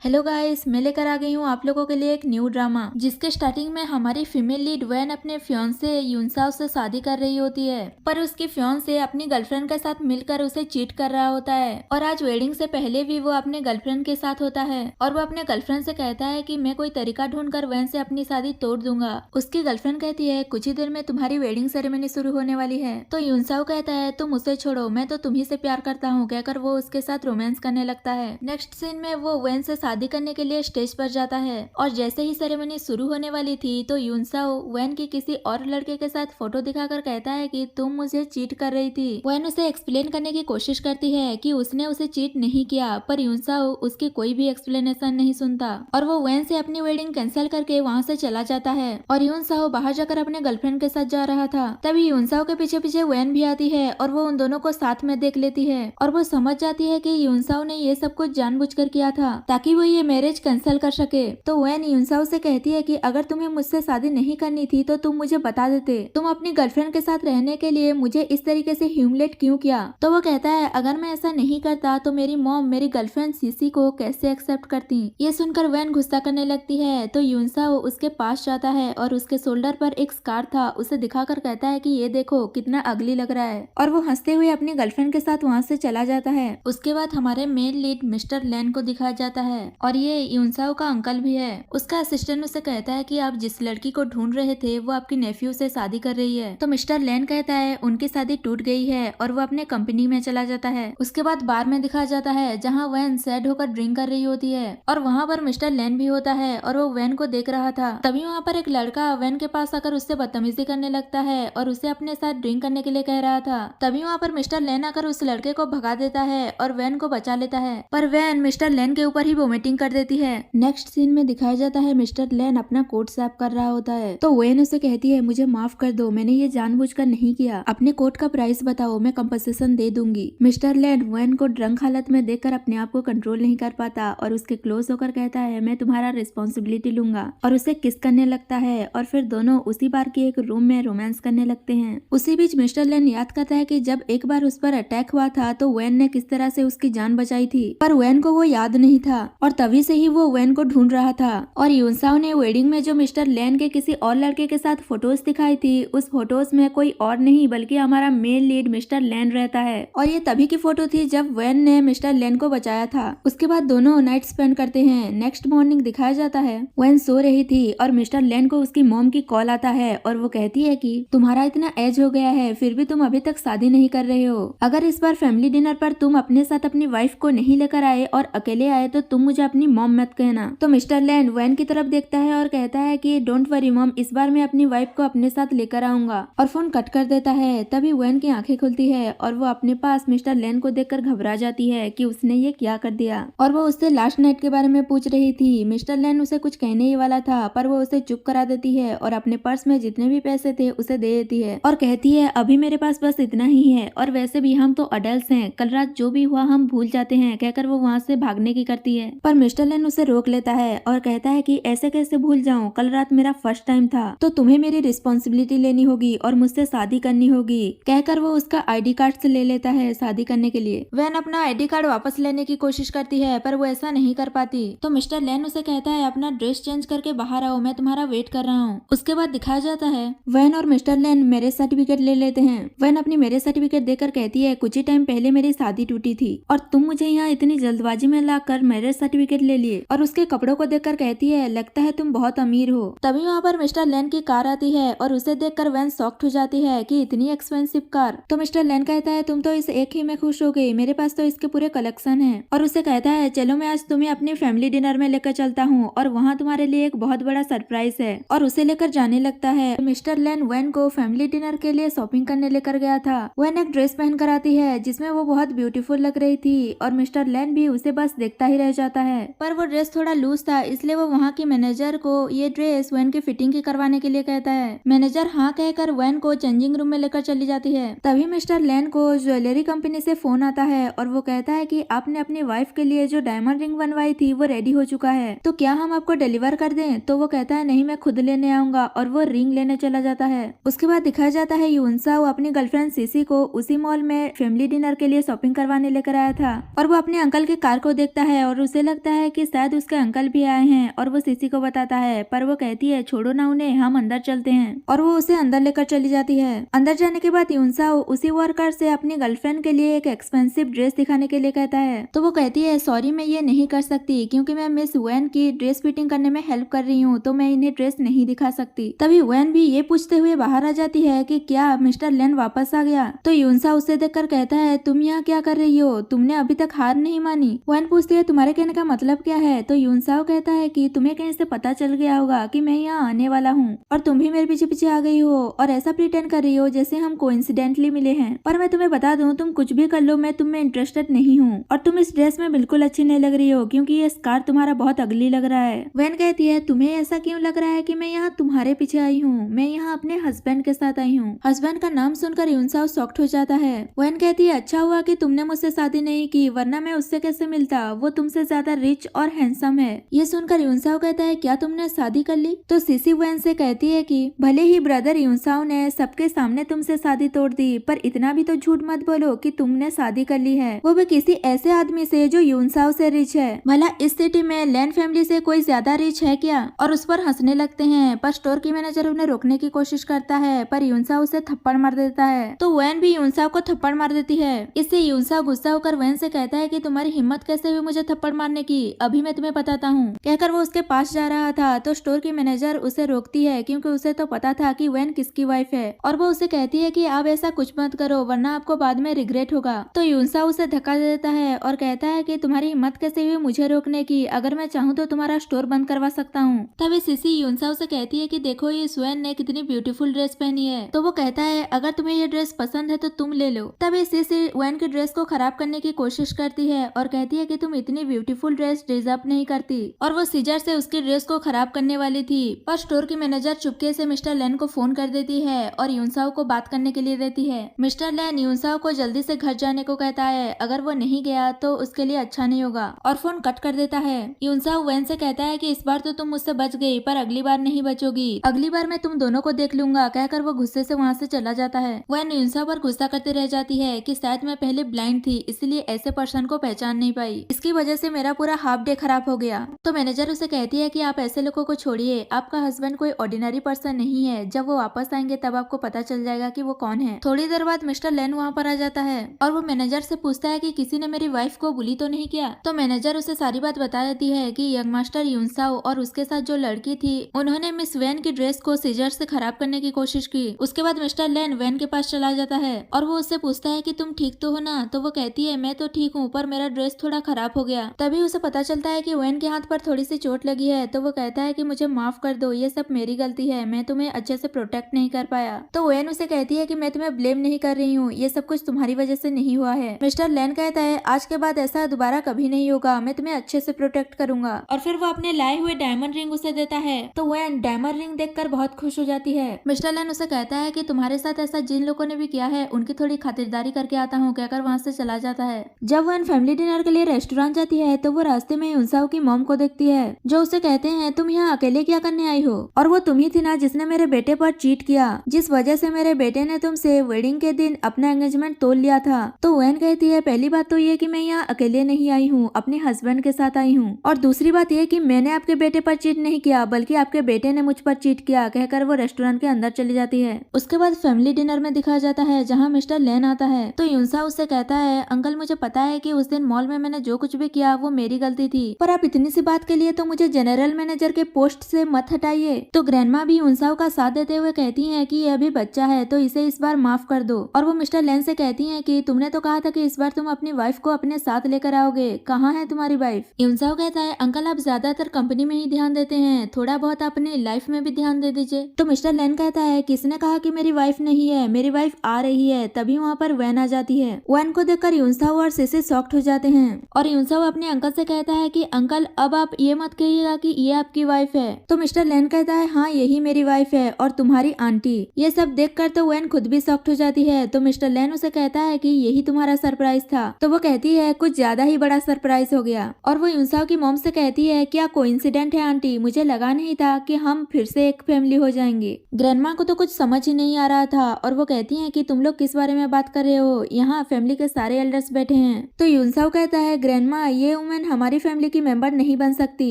Hello guys, मैं लेकर आ गई हूँ आप लोगों के लिए एक न्यू ड्रामा जिसके स्टार्टिंग में हमारी फीमेल लीड वैन अपने फियांसे युनसाओ से शादी कर रही होती है, पर उसकी फियांसे अपनी गर्लफ्रेंड के साथ मिलकर उसे चीट कर रहा होता है। और आज वेडिंग से पहले भी वो अपने गर्लफ्रेंड के साथ होता है और वो अपने गर्लफ्रेंड से कहता है कि मैं कोई तरीका ढूंढकर वैन से अपनी शादी तोड़ दूंगा। उसकी गर्लफ्रेंड कहती है कुछ ही देर में तुम्हारी वेडिंग सेरेमनी शुरू होने वाली है। तो युनसाओ कहता है तुम उसे छोड़ो, मैं तो तुम्ही से प्यार करता हूँ, कहकर वो उसके साथ रोमांस करने लगता है। नेक्स्ट सीन में वो वैन से शादी करने के लिए स्टेज पर जाता है और जैसे ही सेरेमनी शुरू होने वाली थी तो युनसाओ वैन की किसी और लड़के के साथ फोटो दिखाकर कहता है कि तुम मुझे चीट कर रही थी। वैन उसे एक्सप्लेन करने की कोशिश करती है कि उसने उसे चीट नहीं किया, पर युनसाओ उसकी कोई भी एक्सप्लेनेशन नहीं सुनता और वो वैन से अपनी वेडिंग कैंसिल करके वहाँ से चला जाता है। और युनसाओ बाहर जाकर अपने गर्लफ्रेंड के साथ जा रहा था, तभी युनसाओ के पीछे पीछे वैन भी आती है और वो उन दोनों को साथ में देख लेती है और वो समझ जाती है कि युनसाओ ने ये सब कुछ जानबूझकर किया था ताकि वो ये मैरिज कैंसिल कर सके। तो वैन युनसाओ से कहती है कि अगर तुम्हें मुझसे शादी नहीं करनी थी तो तुम मुझे बता देते, तुम अपनी गर्लफ्रेंड के साथ रहने के लिए मुझे इस तरीके से ह्यूमिलेट क्यों किया। तो वो कहता है अगर मैं ऐसा नहीं करता तो मेरी मॉम मेरी गर्लफ्रेंड सीसी को कैसे एक्सेप्ट करती। ये सुनकर वैन गुस्सा करने लगती है तो युनसाओ उसके पास जाता है और उसके शोल्डर पर एक स्कार था उसे दिखाकर कहता है कि ये देखो कितना अगली लग रहा है, और वो हंसते हुए अपनी गर्लफ्रेंड के साथ वहाँ से चला जाता है। उसके बाद हमारे मेन लीड मिस्टर लैन को दिखाया जाता है और ये युनसाओ का अंकल भी है। उसका असिस्टेंट उसे कहता है कि आप जिस लड़की को ढूंढ रहे थे वो आपकी नेफ्यू से शादी कर रही है। तो मिस्टर लैन कहता है उनकी शादी टूट गई है और वो अपने कंपनी में चला जाता है। उसके बाद बार में दिखाया जाता है जहाँ वैन सैड होकर ड्रिंक कर रही होती है और वहाँ पर मिस्टर लैन भी होता है और वो वैन को देख रहा था। तभी वहाँ पर एक लड़का वैन के पास आकर उससे बदतमीजी करने लगता है और उसे अपने साथ ड्रिंक करने के लिए कह रहा था। तभी वहाँ पर मिस्टर लैन आकर उस लड़के को भगा देता है और वैन को बचा लेता है, पर वैन मिस्टर लैन के ऊपर ही वोमिटिंग कर देती है। नेक्स्ट सीन में दिखाया जाता है मिस्टर लैन अपना कोट साफ कर रहा होता है तो वैन उसे कहती है मुझे माफ कर दो, मैंने ये जानबूझकर नहीं किया, अपने कोट का प्राइस बताओ, मैं कंपनसेशन दे दूंगी। मिस्टर लैन वैन को ड्रंक हालत में देखकर अपने आप को कंट्रोल नहीं कर पाता और उसके क्लोज होकर कहता है मैं तुम्हारा रिस्पॉन्सिबिलिटी लूंगा और उसे किस करने लगता है और फिर दोनों उसी बार की एक रूम में रोमांस करने लगते हैं। उसी बीच मिस्टर लैन याद करता है कि जब एक बार उस पर अटैक हुआ था तो वैन ने किस तरह से उसकी जान बचाई थी, पर वैन को वो याद नहीं था और तभी से ही वो वैन को ढूंढ रहा था। और युनसाओ ने वेडिंग में जो मिस्टर लैन के किसी और लड़के के साथ फोटोज दिखाई थी उस फोटोज में कोई और नहीं बल्कि हमारा मेन लीड मिस्टर लैन रहता है और ये तभी की फोटो थी जब वैन ने मिस्टर लैन को बचाया था। उसके बाद दोनों नाइट स्पेंड करते हैं। नेक्स्ट मॉर्निंग दिखाया जाता है वैन सो रही थी और मिस्टर लैन को उसकी मॉम की कॉल आता है और वो कहती है कि तुम्हारा इतना एज हो गया है फिर भी तुम अभी तक शादी नहीं कर रहे हो, अगर इस बार फैमिली डिनर पर तुम अपने साथ अपनी वाइफ को नहीं लेकर आए और अकेले आए तो तुम मुझे अपनी मॉम मत कहना। तो मिस्टर लैन वैन की तरफ देखता है और कहता है कि डोंट वरी मॉम, इस बार मैं अपनी वाइफ को अपने साथ लेकर आऊंगा, और फोन कट कर देता है। तभी वैन की आंखें खुलती है और वो अपने पास मिस्टर लैन को देखकर घबरा जाती है कि उसने ये क्या कर दिया और वो उससे लास्ट नाइट के बारे में पूछ रही थी। मिस्टर लैन उसे कुछ कहने ही वाला था पर वो उसे चुप करा देती है और अपने पर्स में जितने भी पैसे थे उसे दे देती है और कहती है अभी मेरे पास बस इतना ही है और वैसे भी हम तो अडल्ट हैं, कल रात जो भी हुआ हम भूल जाते हैं, कहकर वो वहाँ से भागने की करती है। पर मिस्टर लैन उसे रोक लेता है और कहता है कि ऐसे कैसे भूल जाऊं, कल रात मेरा फर्स्ट टाइम था तो तुम्हें मेरी रिस्पॉन्सिबिलिटी लेनी होगी और मुझसे शादी करनी होगी, कहकर वो उसका आईडी कार्ड से ले लेता है शादी करने के लिए। वैन अपना आईडी कार्ड वापस लेने की कोशिश करती है पर वो ऐसा नहीं कर पाती। तो मिस्टर लैन उसे कहता है अपना ड्रेस चेंज करके बाहर आओ, मैं तुम्हारा वेट कर रहा हूँ। उसके बाद दिखाया जाता है वैन और मिस्टर लैन मैरिज सर्टिफिकेट ले लेते हैं। वैन अपनी मैरिज सर्टिफिकेट देकर कहती है कुछ ही टाइम पहले मेरी शादी टूटी थी और तुम मुझे यहाँ इतनी जल्दबाजी में लाकर मैरिज सर्टिफिकेट ले लिए, और उसके कपड़ों को देखकर कहती है लगता है तुम बहुत अमीर हो। तभी वहाँ पर मिस्टर लैन की कार आती है और उसे देखकर वैन शॉक्ड हो जाती है कि इतनी एक्सपेंसिव कार। तो मिस्टर लैन कहता है तुम तो इस एक ही में खुश हो गई, मेरे पास तो इसके पूरे कलेक्शन है, और उसे कहता है चलो मैं आज तुम्हें अपनी फैमिली डिनर में लेकर चलता हूँ और वहाँ तुम्हारे लिए एक बहुत बड़ा सरप्राइज है, और उसे लेकर जाने लगता है। मिस्टर लैन वैन को फैमिली डिनर के लिए शॉपिंग करने लेकर गया था। वैन एक ड्रेस पहन कर आती है जिसमें वो बहुत ब्यूटीफुल लग रही थी और मिस्टर लैन भी उसे बस देखता ही रह जाता है, पर वो ड्रेस थोड़ा लूज था इसलिए वो वहाँ की मैनेजर को ये ड्रेस वैन की फिटिंग की करवाने के लिए कहता है। मैनेजर हाँ कहकर वैन को चेंजिंग रूम में लेकर चली जाती है। तभी मिस्टर लैन को ज्वेलरी कंपनी से फोन आता है और वो कहता है कि आपने अपनी वाइफ के लिए जो डायमंड रिंग बनवाई थी वो रेडी हो चुका है, तो क्या हम आपको डिलीवर कर दें। तो वो कहता है नहीं, मैं खुद लेने आऊंगा, और वो रिंग लेने चला जाता है। उसके बाद दिखाया जाता है युनसाओ अपनी गर्लफ्रेंड सीसी को उसी मॉल में फैमिली डिनर के लिए शॉपिंग करवाने लेकर आया था और वो अपने अंकल की कार को देखता है और उसे लगता है कि शायद उसके अंकल भी आए हैं और वो सीसी को बताता है, पर वो कहती है छोड़ो ना उन्हें, हम अंदर चलते हैं। और वो उसे अंदर लेकर चली जाती है। अंदर जाने के बाद यूनसाओ उसी वर्कर से अपनी गर्लफ्रेंड के लिए एक एक्सपेंसिव ड्रेस दिखाने के लिए कहता है। तो वो कहती है सॉरी मैं ये नहीं कर सकती क्योंकि मैं मिस वैन की ड्रेस फिटिंग करने में हेल्प कर रही हूँ, तो मैं इन्हें ड्रेस नहीं दिखा सकती। तभी वैन भी ये पूछते हुए बाहर आ जाती है कि क्या मिस्टर लेन वापस आ गया। तो यूनसा उसे देखकर कहता है तुम यहाँ क्या कर रही हो, तुमने अभी तक हार नहीं मानी। वैन पूछती है तुम्हारे कहने का मतलब क्या है। तो यूनसाओ कहता है कि तुम्हें कहीं से पता चल गया होगा कि मैं यहाँ आने वाला हूँ और तुम भी मेरे पीछे पीछे आ गई हो और ऐसा प्रिटेंड कर रही हो जैसे हम कोइंसिडेंटली मिले हैं। पर मैं तुम्हें बता दूं तुम कुछ भी कर लो, मैं तुम में इंटरेस्टेड नहीं हूँ और तुम इस ड्रेस में बिल्कुल अच्छी नहीं लग रही हो क्योंकि ये स्कार्फ तुम्हारा बहुत अगली लग रहा है। वैन कहती है तुम्हें ऐसा क्यों लग रहा है कि मैं यहाँ तुम्हारे पीछे आई हूँ, मैं यहाँ अपने हस्बैंड के साथ आई हूँ। हस्बैंड का नाम सुनकर यूनसाओ शॉक्ड हो जाता है। वैन कहती है अच्छा हुआ कि तुमने मुझसे शादी नहीं की, वरना मैं उससे कैसे मिलता, वो तुमसे ज्यादा रिच और हैंडसम है। ये सुनकर यूनसाओ कहता है क्या तुमने शादी कर ली। तो सीसी वैन से कहती है कि भले ही ब्रदर यूनसाओ ने सबके सामने तुमसे शादी तोड़ दी, पर इतना भी तो झूठ मत बोलो कि तुमने शादी कर ली है, वो भी किसी ऐसे आदमी से जो यूनसाओ से रिच है। भला इस सिटी में लैन फैमिली से कोई ज्यादा रिच है क्या। और उस पर हंसने लगते हैं, पर स्टोर की मैनेजर उन्हें रोकने की कोशिश करता है, पर यूनसाओ उसे थप्पड़ मार देता है। तो वैन भी यूनसाओ को थप्पड़ मार देती है। इससे यूनसाओ गुस्सा होकर वैन से कहता है कि तुम्हारी हिम्मत कैसे हुई मुझे थप्पड़ मारने की, अभी मैं तुम्हें बताता हूँ। कहकर वो उसके पास जा रहा था तो स्टोर की मैनेजर उसे रोकती है क्योंकि उसे तो पता था कि वैन किसकी वाइफ है और वो उसे कहती है कि आप ऐसा कुछ मत करो वरना आपको बाद में रिग्रेट होगा। तो यूनसाओ उसे धक्का दे देता है और कहता है कि तुम्हारी हिम्मत कैसे हुई मुझे रोकने की, अगर मैं चाहूँ तो तुम्हारा स्टोर बंद करवा सकता हूँ। तभी सीसी यूनसाओ से कहती है कि देखो ये वैन ने कितनी ब्यूटीफुल ड्रेस पहनी है। तो वो कहता है अगर तुम्हें ये ड्रेस पसंद है तो तुम ले लो। तभी सीसी वैन की ड्रेस को खराब करने की कोशिश करती है और कहती है कि तुम इतनी ब्यूटीफुल ड्रेस डिजर्व नहीं करती, और वो सीजर से उसकी ड्रेस को खराब करने वाली थी। पर स्टोर की मैनेजर चुपके से मिस्टर लेन को फोन कर देती है और यूनसाओ को बात करने के लिए देती है। मिस्टर लेन यूनसाओ को जल्दी से घर जाने को कहता है, अगर वो नहीं गया तो उसके लिए अच्छा नहीं होगा, और फोन कट कर देता है। यूनसाओ वैन से कहता है कि इस बार तो तुम मुझसे बच गई, पर अगली बार नहीं बचोगी, अगली बार मैं तुम दोनों को देख लूंगा। कहकर वो गुस्से से वहाँ से चला जाता है। वैन यूनसाओ पर गुस्सा करती रह जाती है कि शायद मैं पहले ब्लाइंड थी इसलिए ऐसे पर्सन को पहचान नहीं पाई, इसकी वजह से मेरा पूरा हाफ डे खराब हो गया। तो मैनेजर उसे कहती है कि आप ऐसे लोगों को छोड़िए, आपका हस्बैंड कोई ऑर्डिनरी पर्सन नहीं है, जब वो वापस आएंगे तब आपको पता चल जाएगा कि वो कौन है। थोड़ी देर बाद मिस्टर लेन वहाँ पर आ जाता है और वो मैनेजर से पूछता है कि किसी ने मेरी वाइफ को बुली तो नहीं किया। तो मैनेजर उसे सारी बात बता देती है कि यंग मास्टर यूनसाओ और उसके साथ जो लड़की थी उन्होंने मिस वैन की ड्रेस को सीजर से खराब करने की कोशिश की। उसके बाद मिस्टर लेन वैन के पास चला जाता है और वो उससे पूछता है कि तुम ठीक तो हो ना। तो वो कहती है मैं तो ठीक हूँ, पर मेरा ड्रेस थोड़ा खराब हो गया। तभी उसे पता चलता है कि वैन के हाथ पर थोड़ी सी चोट लगी है। तो वो कहता है कि मुझे माफ कर दो, ये सब मेरी गलती है, मैं तुम्हें अच्छे से प्रोटेक्ट नहीं कर पाया। तो वैन उसे कहती है कि मैं तुम्हें ब्लेम नहीं कर रही हूँ, ये सब कुछ तुम्हारी वजह से नहीं हुआ है। मिस्टर लेन कहता है आज के बाद ऐसा दोबारा कभी नहीं होगा, मैं तुम्हें अच्छे से प्रोटेक्ट करूंगा। और फिर वो अपने लाए हुए डायमंड रिंग उसे देता है। तो वैन डायमंड रिंग देखकर बहुत खुश हो जाती है। मिस्टर लेन उसे कहता है कि तुम्हारे साथ ऐसा जिन लोगों ने भी किया है उनकी थोड़ी खातिरदारी करके आता हूँ, कहकर वहाँ से चला जाता है। जब वैन फैमिली डिनर के लिए रेस्टोरेंट जाती है तो वो रास्ते में यूनसाओ की मॉम को देखती है जो उसे कहते हैं तुम यहाँ अकेले क्या करने आई हो, और वो तुम ही थी ना जिसने मेरे बेटे पर चीट किया, जिस वजह से मेरे बेटे ने तुमसे वेडिंग के दिन अपना एंगेजमेंट तोड़ लिया था। तो वैन कहती है पहली बात तो ये कि मैं यहाँ अकेले नहीं आई हूँ, अपने हस्बैंड के साथ आई हूँ, और दूसरी बात ये कि मैंने आपके बेटे पर चीट नहीं किया बल्कि आपके बेटे ने मुझ पर चीट किया। कहकर वो रेस्टोरेंट के अंदर चली जाती है। उसके बाद फैमिली डिनर में दिखाया जाता है जहाँ मिस्टर लेन आता है। तो यूनसाओ उससे कहता है अंकल मुझे पता है कि उस दिन मॉल में मैंने जो कुछ भी किया वो मेरी गलती थी, पर आप इतनी सी बात के लिए तो मुझे जनरल मैनेजर के पोस्ट से मत हटाइए। तो ग्रैंडमा भी यूनसाओ का साथ देते हुए कहती है कि ये अभी बच्चा है तो इसे इस बार माफ कर दो। और वो मिस्टर लेन से कहती है कि तुमने तो कहा था कि इस बार तुम अपनी वाइफ को अपने साथ लेकर आओगे, कहाँ है तुम्हारी वाइफ। यूनसाओ कहता है अंकल आप ज्यादातर कंपनी में ही ध्यान देते हैं, थोड़ा बहुत अपनी लाइफ में भी ध्यान दे दीजिए। तो मिस्टर लेन कहता है किसने कहा कि मेरी वाइफ नहीं है, मेरी वाइफ आ रही है। तभी वहाँ पर वैन आ जाती है। वैन को देखकर यूनसाओ और सीसी शॉक्ड हो जाते हैं और यूनसाओ अपने अंकल से कहता है कि अंकल अब आप ये मत कहिएगा कि ये आपकी वाइफ है। तो मिस्टर लेन कहता है हाँ यही मेरी वाइफ है और तुम्हारी आंटी। ये सब देखकर तो वैन खुद भी शॉक्ड हो जाती है। तो मिस्टर लेन उसे कहता है कि यही तुम्हारा सरप्राइज था। तो वो कहती है कुछ ज्यादा ही बड़ा सरप्राइज हो गया। और वो यूनसाओ की मॉम से कहती है क्या कोइंसिडेंट है आंटी, मुझे लगा नहीं था कि हम फिर से एक फैमिली हो जाएंगे। ग्रैंडमा को तो कुछ समझ ही नहीं आ रहा था और वो कहती है कि तुम लोग किस बारे में बात कर रहे हो, यहाँ फैमिली के सारे एल्डर्स बैठे हैं। तो यूनसाओ कहता है ग्रैंडमा ये वुमेन लेन हमारी फैमिली की मेंबर नहीं बन सकती।